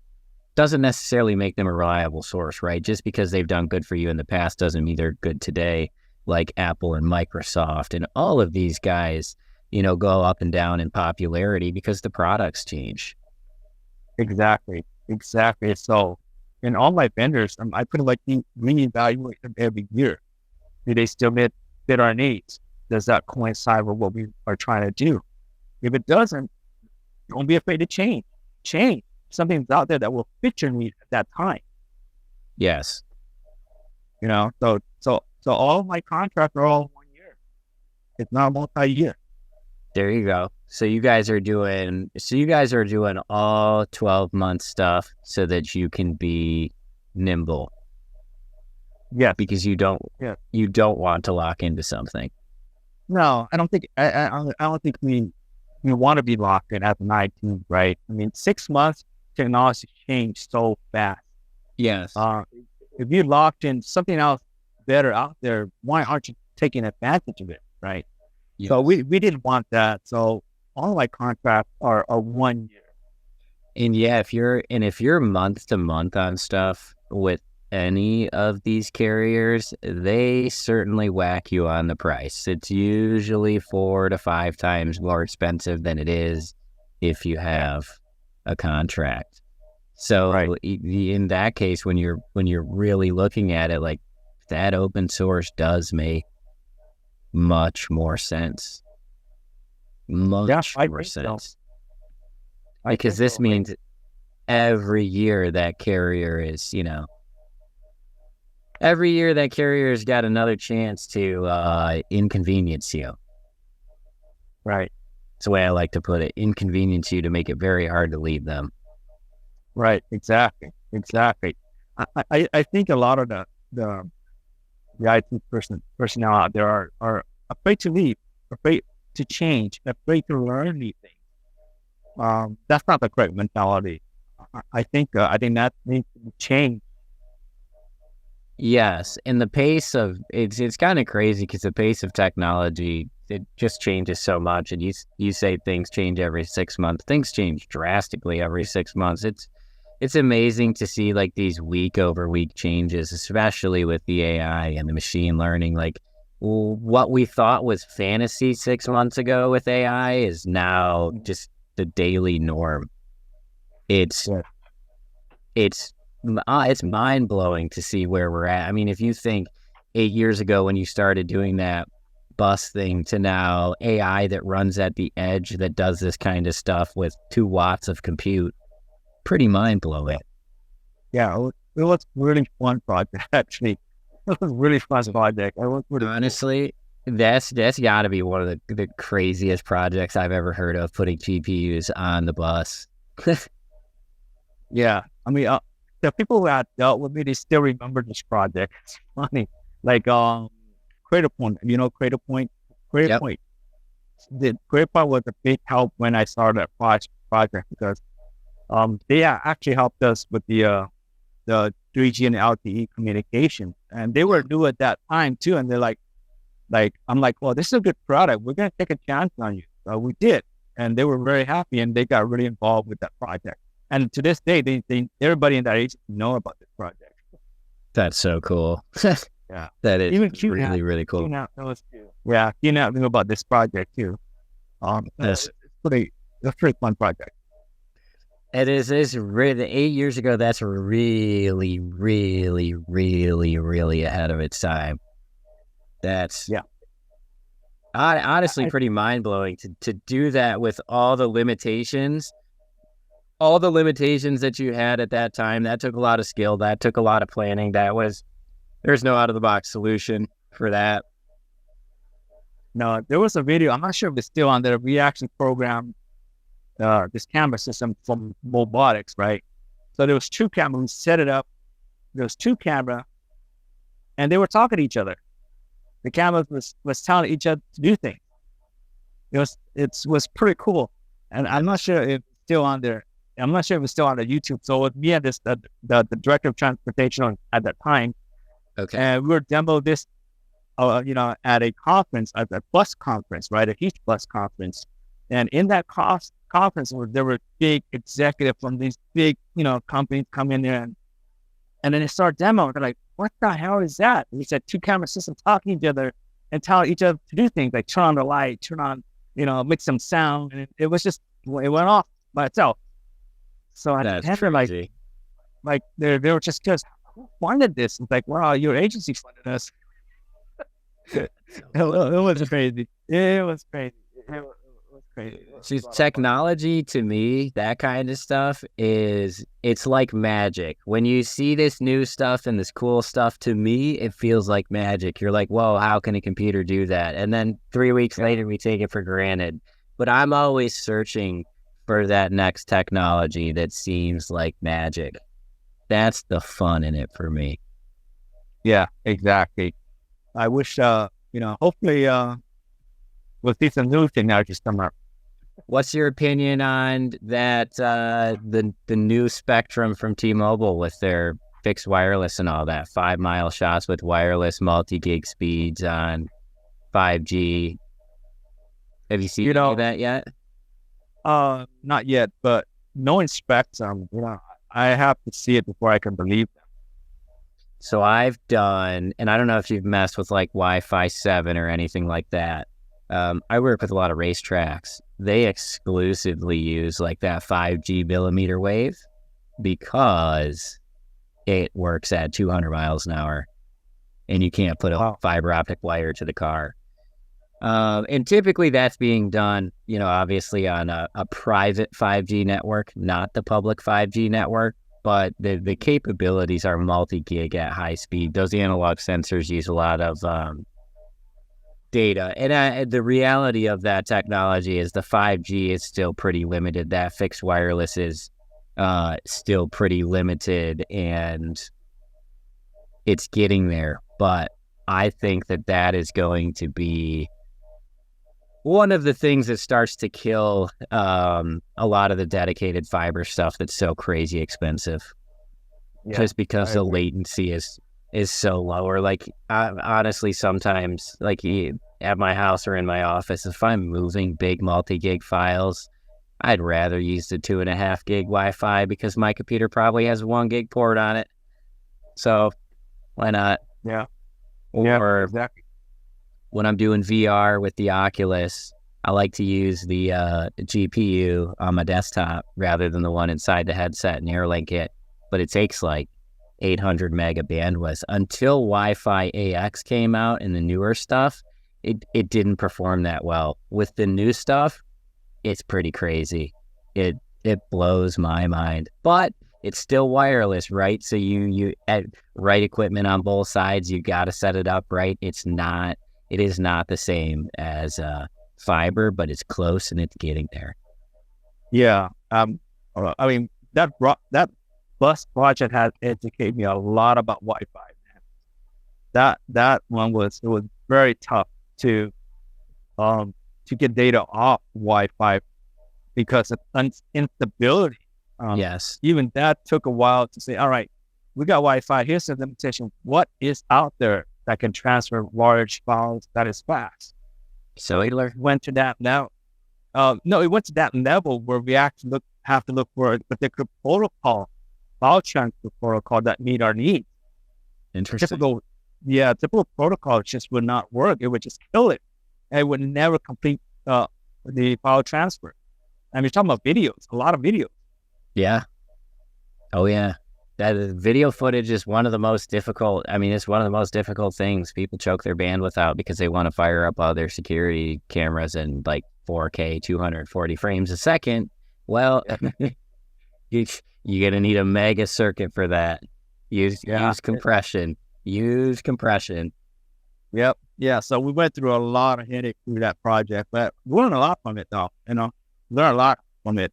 source, right? Just because they've done good for you in the past doesn't mean they're good today, like Apple and Microsoft and all of these guys, go up and down in popularity because the products change. Exactly. So in all my vendors, I pretty much reevaluate them every year. Do they still fit our needs? Does that coincide with what we are trying to do? If it doesn't, don't be afraid to change. Something's out there that will fit your needs at that time. Yes. So all of my contracts are all 1 year. It's not multi-year. There you go. So you guys are doing all 12-month stuff so that you can be nimble. Yeah. Because you don't want to lock into something. No, I don't think I don't think we want to be locked in as an IT, right? I mean, 6 months technology changed so fast. Yes. If you're locked in something else better out there, why aren't you taking advantage of it, right? Yes. So we didn't want that. So all my contracts are 1 year. And yeah, if you're month to month on stuff with any of these carriers, they certainly whack you on the price. It's usually 4 to 5 times more expensive than it is if you have a contract. So Right. in that case, when you're really looking at it, like that open source does make much more sense. Much I more think so. sense. I Because think this so. means every year that carrier is, every year that carrier's got another chance to inconvenience you. Right. That's the way I like to put it. Inconvenience you to make it very hard to leave them. Right. Exactly. I think a lot of the IT personnel out there are afraid to leave, afraid to change, afraid to learn new things. That's not the correct mentality. I think that needs to change. Yes, and the pace of it's kind of crazy because the pace of technology, it just changes so much. And you say things change every 6 months. Things change drastically every 6 months. It's amazing to see like these week over week changes, especially with the AI and the machine learning. Like what we thought was fantasy 6 months ago with AI is now just the daily norm. It's Yeah. it's mind blowing to see where we're at. I mean, if you think 8 years ago when you started doing that bus thing to now AI that runs at the edge that does this kind of stuff with 2 watts of compute, pretty mind blowing. Yeah, it was really fun project actually. It was really fun project. I was really Honestly, that's got to be one of the craziest projects I've ever heard of, putting GPUs on the bus. Yeah, I mean, the people who had dealt with me, they still remember this project. It's funny, like Cradle Point. You know, Cradle Point. Cradle Yep. Point. The Cradle Point was a big help when I started that project because they actually helped us with the 3G and LTE communication, and they were new at that time too. And they're like I'm like, well, this is a good product. We're gonna take a chance on you. So we did, and they were very happy, and they got really involved with that project. And to this day, they everybody in that agency know about this project. That's so cool. Yeah, That is even really, really cool. QNAP knows too. Yeah, QNAP knew about this project too. That's It's a pretty fun project. It is really 8 years ago. That's really, really, really, really ahead of its time. That's Yeah. honestly pretty mind blowing to do that with all the limitations that you had at that time. That took a lot of skill. That took a lot of planning. There's no out of the box solution for that. No, there was a video. I'm not sure if it's still on there. We actually programmed this camera system from robotics, right? So there was 2 cameras. We set it up. There was 2 cameras, and they were talking to each other. The cameras was telling each other to do things. It was pretty cool, and I'm not sure if it's still on there. I'm not sure if it's still on the YouTube. So with me and the director of transportation at that time, Okay. and we were demoed this, at a conference, at a bus conference, right? A huge bus conference. And in that conference, there were big executives from these big, companies come in there, and then they start demoing. They're like, what the hell is that? And we said 2 camera systems talking to each other and telling each other to do things like turn on the light, turn on, make some sound. And it was just, it went off by itself. So at That's the end, they're crazy. like they were just who funded this? It's like, wow, your agency funded us. It was crazy. It was crazy. It was crazy. See, technology to me, that kind of stuff it's like magic. When you see this new stuff and this cool stuff, to me, it feels like magic. You're like, whoa, how can a computer do that? And then 3 weeks later, we take it for granted. But I'm always searching for that next technology that seems like magic. That's the fun in it for me. Yeah, exactly. I wish, hopefully, we'll see some new technologies come up. What's your opinion on that? The new spectrum from T-Mobile with their fixed wireless and all that, 5-mile shots with wireless multi-gig speeds on 5G. Have you seen any of that yet? Not yet, but knowing specs, I have to see it before I can believe them. So I've done, and I don't know if you've messed with like Wi-Fi 7 or anything like that. I work with a lot of racetracks. They exclusively use like that 5G millimeter wave because it works at 200 miles an hour and you can't put a fiber optic wire to the car. And typically that's being done, obviously on a private 5G network, not the public 5G network, but the capabilities are multi-gig at high speed. Those analog sensors use a lot of data. And the reality of that technology is the 5G is still pretty limited. That fixed wireless is still pretty limited, and it's getting there. But I think that is going to be one of the things that starts to kill a lot of the dedicated fiber stuff that's so crazy expensive. Just because the latency is so lower. Like, honestly, sometimes, like at my house or in my office, if I'm moving big multi-gig files, I'd rather use the 2.5 gig Wi-Fi because my computer probably has a 1 gig port on it. So why not? Yeah. Or exactly. When I'm doing VR with the Oculus, I like to use the GPU on my desktop rather than the one inside the headset and AirLink it. But it takes like 800 mega bandwidth. Until Wi-Fi AX came out and the newer stuff, it didn't perform that well. With the new stuff, it's pretty crazy. It blows my mind. But it's still wireless, right? So you at right equipment on both sides, you got to set it up right. It is not the same as fiber, but it's close and it's getting there. Yeah. I mean, that bus project has educated me a lot about Wi-Fi, man. That one was very tough to get data off Wi-Fi because of instability. Yes. Even that took a while to say, all right, we got Wi-Fi. Here's the limitation. What is out there that can transfer large files that is fast? Cellular? Went to that now. No, it went to that level where we actually have to look for a particular protocol, file transfer protocol that meet our needs. Interesting. Typical protocol just would not work. It would just kill it. And it would never complete the file transfer. I mean, you're talking about videos, a lot of videos. Yeah. Oh, yeah. That video footage is one of the most difficult. I mean, it's one of the most difficult things. People choke their bandwidth out because they want to fire up all their security cameras in like 4K, 240 frames a second. Well, you're going to need a mega circuit for that. Use compression. Use compression. Yep. Yeah. So we went through a lot of headache through that project, but we learned a lot from it, though. Learn a lot from it.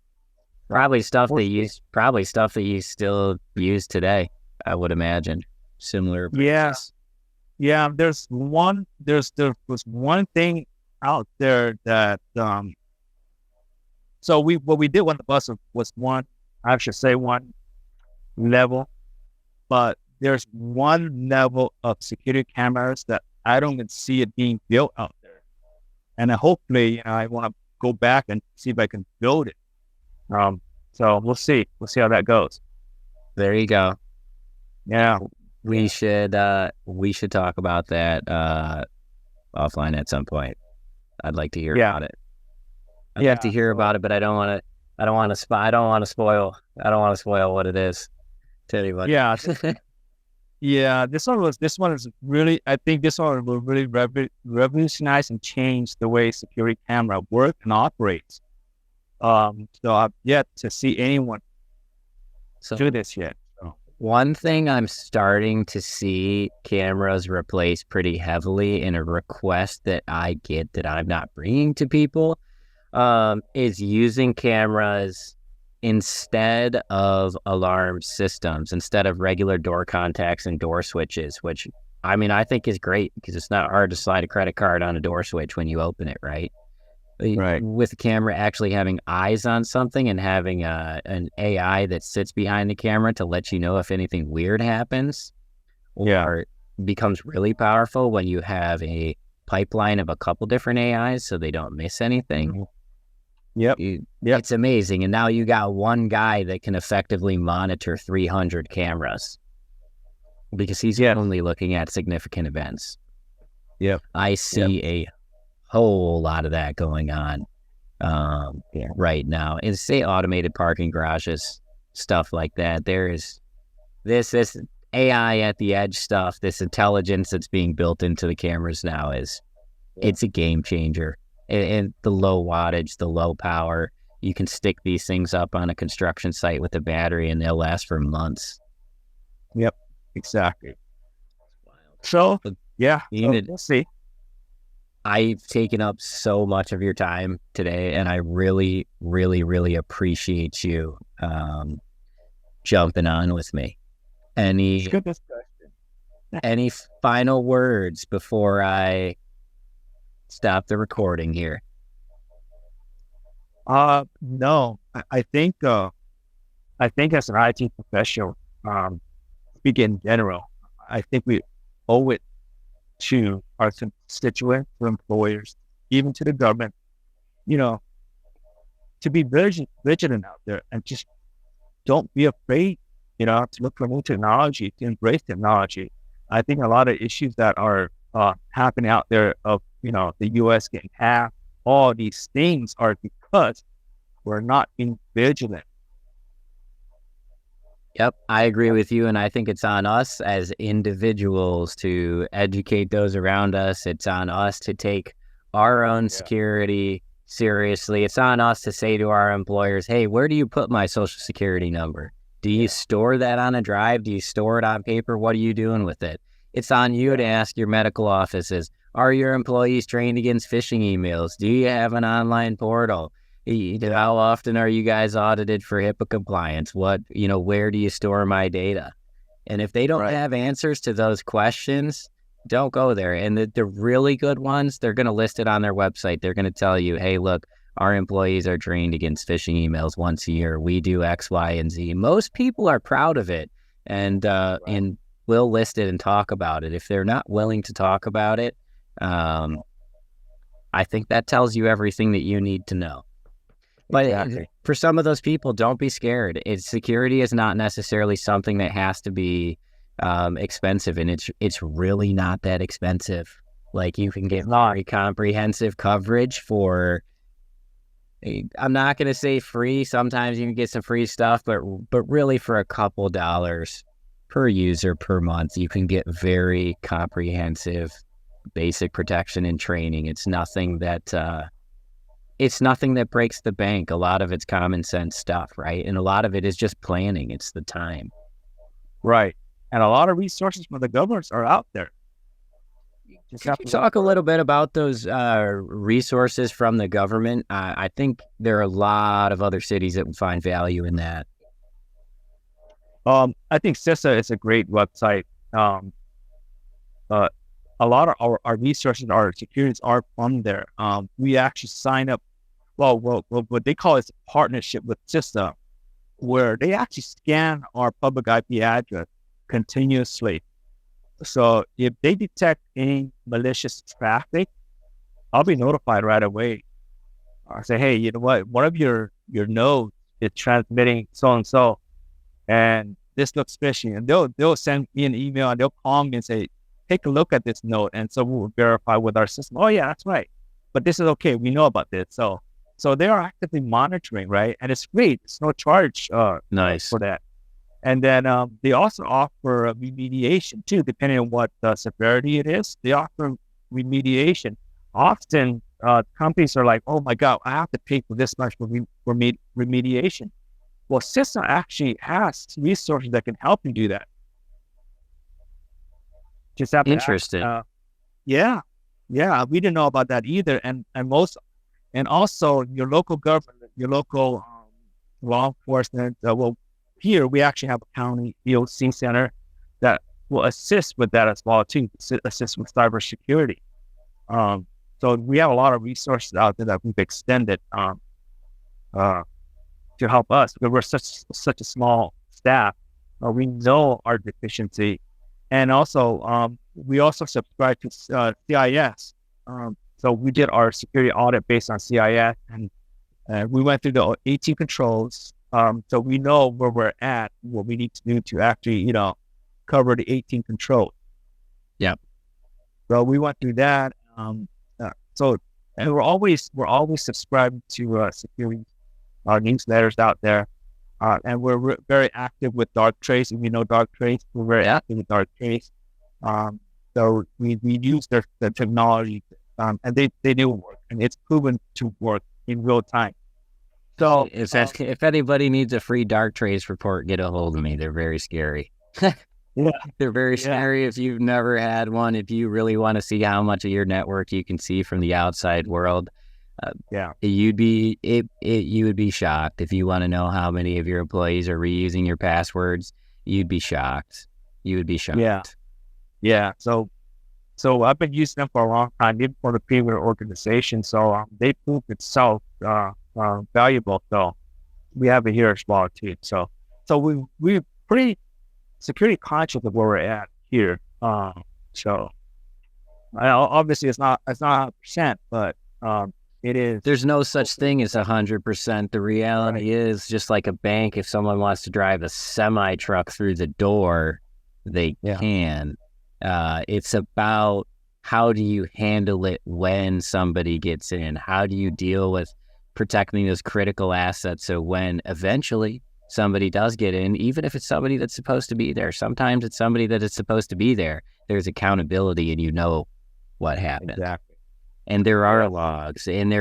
Probably stuff they you still use today, I would imagine. Similar. Yes. Yeah. There was one thing out there that so what we did on the bus was one level, but there's one level of security cameras that I don't even see it being built out there. And hopefully, I want to go back and see if I can build it. So we'll see how that goes. There you go. Yeah. We should talk about that offline at some point. I'd like to hear about it. I'd like to hear about it, but I don't want to spoil what it is to anybody. Yeah. Yeah. This one is really, I think this one will really revolutionize and change the way security camera work and operates. So I've yet to see anyone do this yet. So. One thing I'm starting to see cameras replace pretty heavily, in a request that I get that I'm not bringing to people, is using cameras instead of alarm systems, instead of regular door contacts and door switches, which I think is great because it's not hard to slide a credit card on a door switch when you open it, right? Right. with the camera actually having eyes on something and having an AI that sits behind the camera to let you know if anything weird happens, or becomes really powerful when you have a pipeline of a couple different AIs so they don't miss anything. Yep. It's amazing. And now you got one guy that can effectively monitor 300 cameras because he's only looking at significant events. I see a whole lot of that going on right now. And say automated parking garages, stuff like that. There is this AI at the edge stuff, this intelligence that's being built into the cameras now it's a game changer. And the low wattage, the low power, you can stick these things up on a construction site with a battery and they'll last for months. Yep, exactly. So, we'll see. I've taken up so much of your time today, and I really, really, really appreciate you jumping on with me. Any final words before I stop the recording here? No. I think as an IT professional, speaking in general, I think we owe it to our constituents, to employers, even to the government, to be vigilant out there and just don't be afraid, to look for new technology, to embrace technology. I think a lot of issues that are happening out there of, the U.S. getting hacked, all these things are because we're not being vigilant. Yep, I agree with you, and I think it's on us as individuals to educate those around us. It's on us to take our own security seriously. It's on us to say to our employers, hey, where do you put my social security number? Do you store that on a drive? Do you store it on paper? What are you doing with it? It's on you to ask your medical offices, are your employees trained against phishing emails? Do you have an online portal? How often are you guys audited for HIPAA compliance? Where do you store my data? And if they don't have answers to those questions, don't go there. And the really good ones, they're going to list it on their website. They're going to tell you, hey, look, our employees are trained against phishing emails once a year. We do X, Y, and Z. Most people are proud of it and will list it and talk about it. If they're not willing to talk about it, I think that tells you everything that you need to know. But for some of those people, don't be scared. Security is not necessarily something that has to be expensive, and it's really not that expensive. Like, you can get very comprehensive coverage for, I'm not going to say free. Sometimes you can get some free stuff, but really for a couple dollars per user per month, you can get very comprehensive basic protection and training. It's nothing that breaks the bank. A lot of it's common sense stuff, right? And a lot of it is just planning. It's the time. Right. And a lot of resources from the governments are out there. Can you talk a little bit about those resources from the government? I think there are a lot of other cities that would find value in that. I think CISA is a great website. A lot of our resources, our securities are from there. We actually sign up, what they call is a partnership with CISA, where they actually scan our public IP address continuously. So if they detect any malicious traffic, I'll be notified right away. I say, hey, you know what? One of your nodes is transmitting so-and-so, and this looks fishy. And they'll send me an email and they'll call me and say, take a look at this node. And so we'll verify with our system. Oh yeah, that's right. But this is okay. We know about this. So they are actively monitoring, right? And it's free. It's no charge Nice for that. And then they also offer remediation too, depending on what severity it is. They offer remediation. Often companies are like, oh my God, I have to pay for this much for remediation. Well, CISA actually has resources that can help you do that. Just have to Interesting. Yeah, we didn't know about that either. And also your local government, your local law enforcement. Here we actually have a county EOC center that will assist with that as well too, assist with cybersecurity. So we have a lot of resources out there that we've extended to help us, because we're such a small staff. We know our deficiency, and also we also subscribe to CIS. So we did our security audit based on CIS, and we went through the 18 controls. So we know where we're at, what we need to do to actually, cover the 18 controls. Yep. So we went through that. And we're always subscribed to security newsletters out there, and we're very active with Darktrace. If you know Darktrace, we're very active with Darktrace. So we use their technology, and they do work, and it's proven to work in real time. So if anybody needs a free Darktrace report, get a hold of me. They're very scary. Yeah. They're very scary if you've never had one. If you really want to see how much of your network you can see from the outside world, you would be shocked. If you want to know how many of your employees are reusing your passwords, you'd be shocked. You would be shocked. Yeah. So I've been using them for a long time, even for the previous organization. So they proved itself valuable. So we have it here as well too. So we're pretty security conscious of where we're at here. So obviously it's not 100%, but it is. There's no such thing as 100%. The reality is, just like a bank, if someone wants to drive a semi truck through the door, they can. It's about how do you handle it when somebody gets in? How do you deal with protecting those critical assets so when eventually somebody does get in, even if it's somebody that's supposed to be there, sometimes it's somebody that is supposed to be there, there's accountability and you know what happened. Exactly. And there are logs, and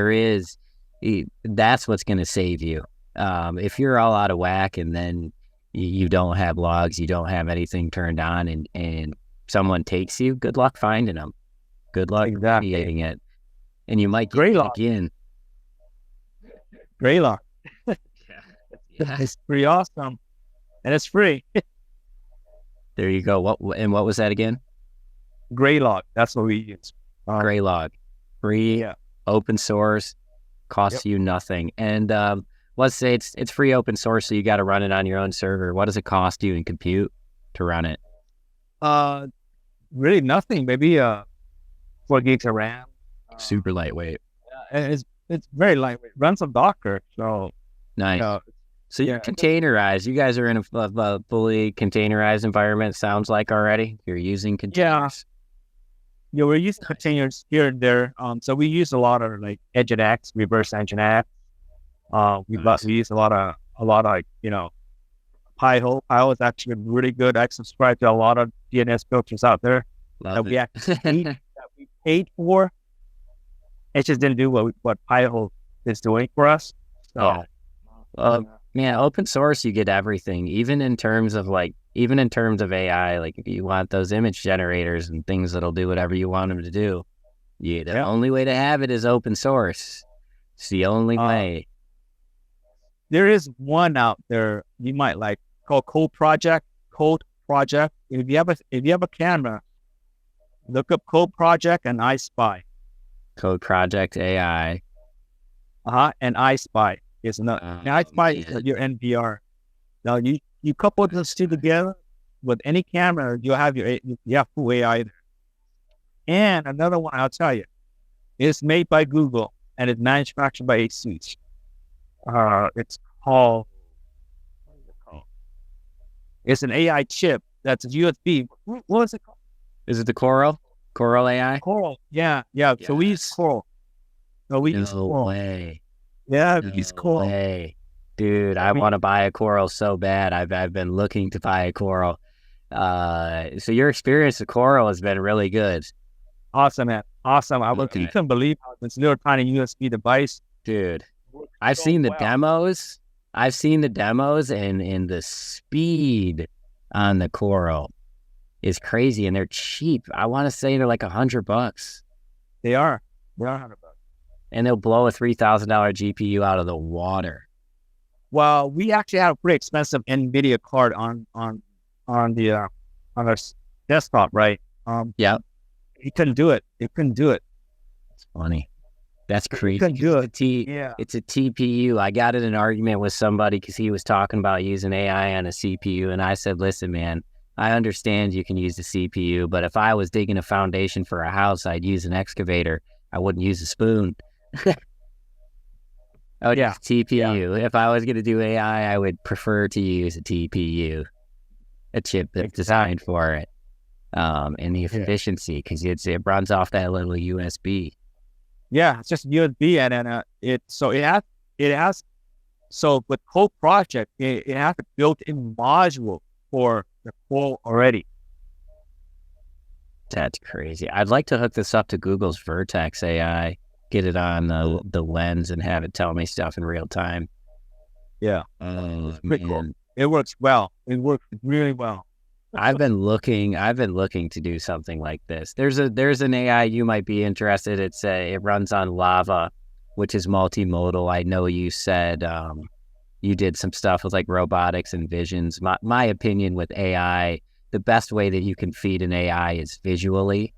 that's what's going to save you. If you're all out of whack and then you don't have logs, you don't have anything turned on, and someone takes you, good luck finding them. Good luck creating it. And you might get back in. Greylog. It's pretty awesome. And it's free. There you go. What was that again? Greylog. That's what we use. Greylog. Free, open source, costs you nothing. And let's say it's free open source, so you got to run it on your own server. What does it cost you in compute to run it? Really nothing. Maybe 4 gigs of RAM. Super lightweight. And it's very lightweight. Runs some Docker. So nice. So you're containerized. You guys are in a fully containerized environment, sounds like already. You're using containers. Yeah, we're using containers here and there. So we use a lot of like Nginx, reverse Nginx. We use a lot of Pi-hole. Pi-hole is actually really good. I subscribe to a lot of DNS filters out there that we actually paid for. It just didn't do what Pi-hole is doing for us. So, open source, you get everything, even in terms of AI. Like if you want those image generators and things that'll do whatever you want them to do, the only way to have it is open source. It's the only way. There is one out there you might like called Code Project. If you have a camera, look up Code Project and iSpy. Code Project AI. And iSpy is another. iSpy is your NVR. Now you couple those two together with any camera, you have full AI there. And another one I'll tell you, it's made by Google and it's manufactured by ASUS. It's called. It's an AI chip that's a USB. What is it called? Is it the Coral AI? Coral. Yeah. Yes. So we use Coral. No way. Yeah, we use Coral. Way. Dude, I want to buy a Coral so bad. I've been looking to buy a Coral. So your experience with Coral has been really good. Awesome, man. Awesome. You couldn't believe how this little tiny USB device. Dude, I've seen the demos. I've seen the demos, and the speed on the Coral is crazy, and they're cheap. I want to say they're like $100. They are $100. And they'll blow a $3,000 GPU out of the water. Well, we actually have a pretty expensive NVIDIA card on our desktop, right? Yeah. It couldn't do it. funny. That's crazy. Yeah. It's a TPU. I got in an argument with somebody because he was talking about using AI on a CPU, and I said, "Listen, man, I understand you can use the CPU, but if I was digging a foundation for a house, I'd use an excavator. I wouldn't use a spoon. I would use TPU. If I was going to do AI, I would prefer to use a TPU, a chip that's designed for it, and the efficiency because it runs off that little USB." Yeah, it's just USB, and then it has so with Code Project, it has a built-in module for the core already. That's crazy. I'd like to hook this up to Google's Vertex AI, get it on the lens, and have it tell me stuff in real time. Yeah, man. Cool. It works well. It works really well. I've been looking to do something like this. There's an AI you might be interested. It runs on Lava, which is multimodal. I know you said you did some stuff with like robotics and visions. My opinion with AI, the best way that you can feed an AI is visually,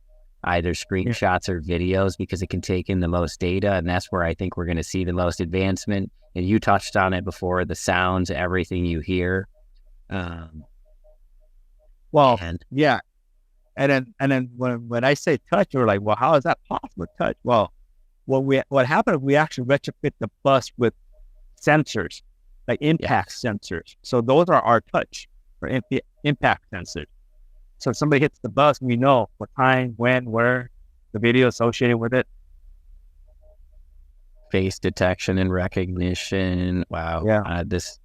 either screenshots or videos, because it can take in the most data, and that's where I think we're going to see the most advancement. And you touched on it before, the sounds, everything you hear. Well, yeah, and then when I say touch, you're like, well, how is that possible? Touch? Well, what happened? We actually retrofit the bus with sensors, like impact sensors. So those are our touch or impact sensors. So if somebody hits the bus, we know what time, when, where, the video associated with it. Face detection and recognition. Wow. Yeah. This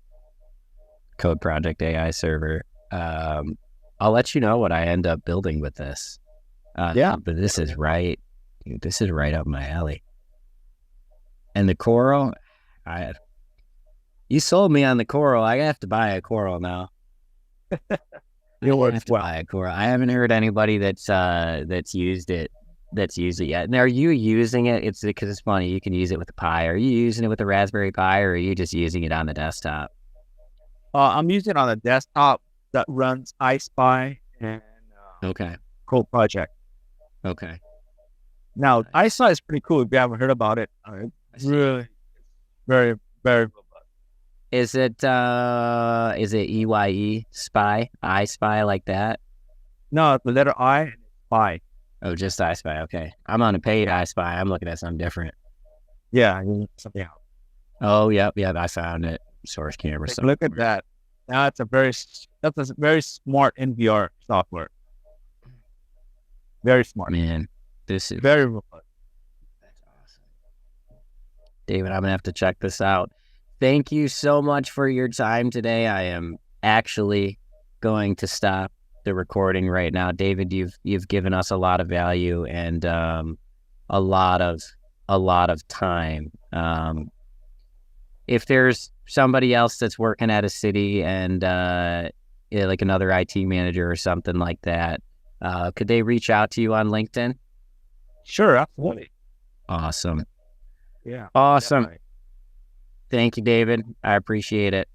Code Project AI server. I'll let you know what I end up building with this. But this is right. This is right up my alley. And the Coral, you sold me on the Coral. I have to buy a Coral now. It works well. Buy a Coral. I haven't heard anybody that's used it yet. And are you using it? It's because it's funny. You can use it with a Pi. Are you using it with the Raspberry Pi, or are you just using it on the desktop? I'm using it on the desktop that runs iSpy and Code Project. Okay. Now, iSpy is pretty cool if you haven't heard about it. It's really very, very robust. Is it EYE Spy? iSpy like that? No, the letter I and Spy. Oh, just iSpy. Okay. I'm on a paid iSpy. I'm looking at something different. Yeah, something else. Oh, yeah, I found it. Source camera. Look at that. Now that's a very smart NVR software. Very smart. Man, this is very robust. That's awesome. David, I'm gonna have to check this out. Thank you so much for your time today. I am actually going to stop the recording right now. David, you've given us a lot of value and a lot of time. If there's somebody else that's working at a city and like another IT manager or something like that, could they reach out to you on LinkedIn? Sure, absolutely. Awesome. Yeah. Awesome. Definitely. Thank you, David. I appreciate it.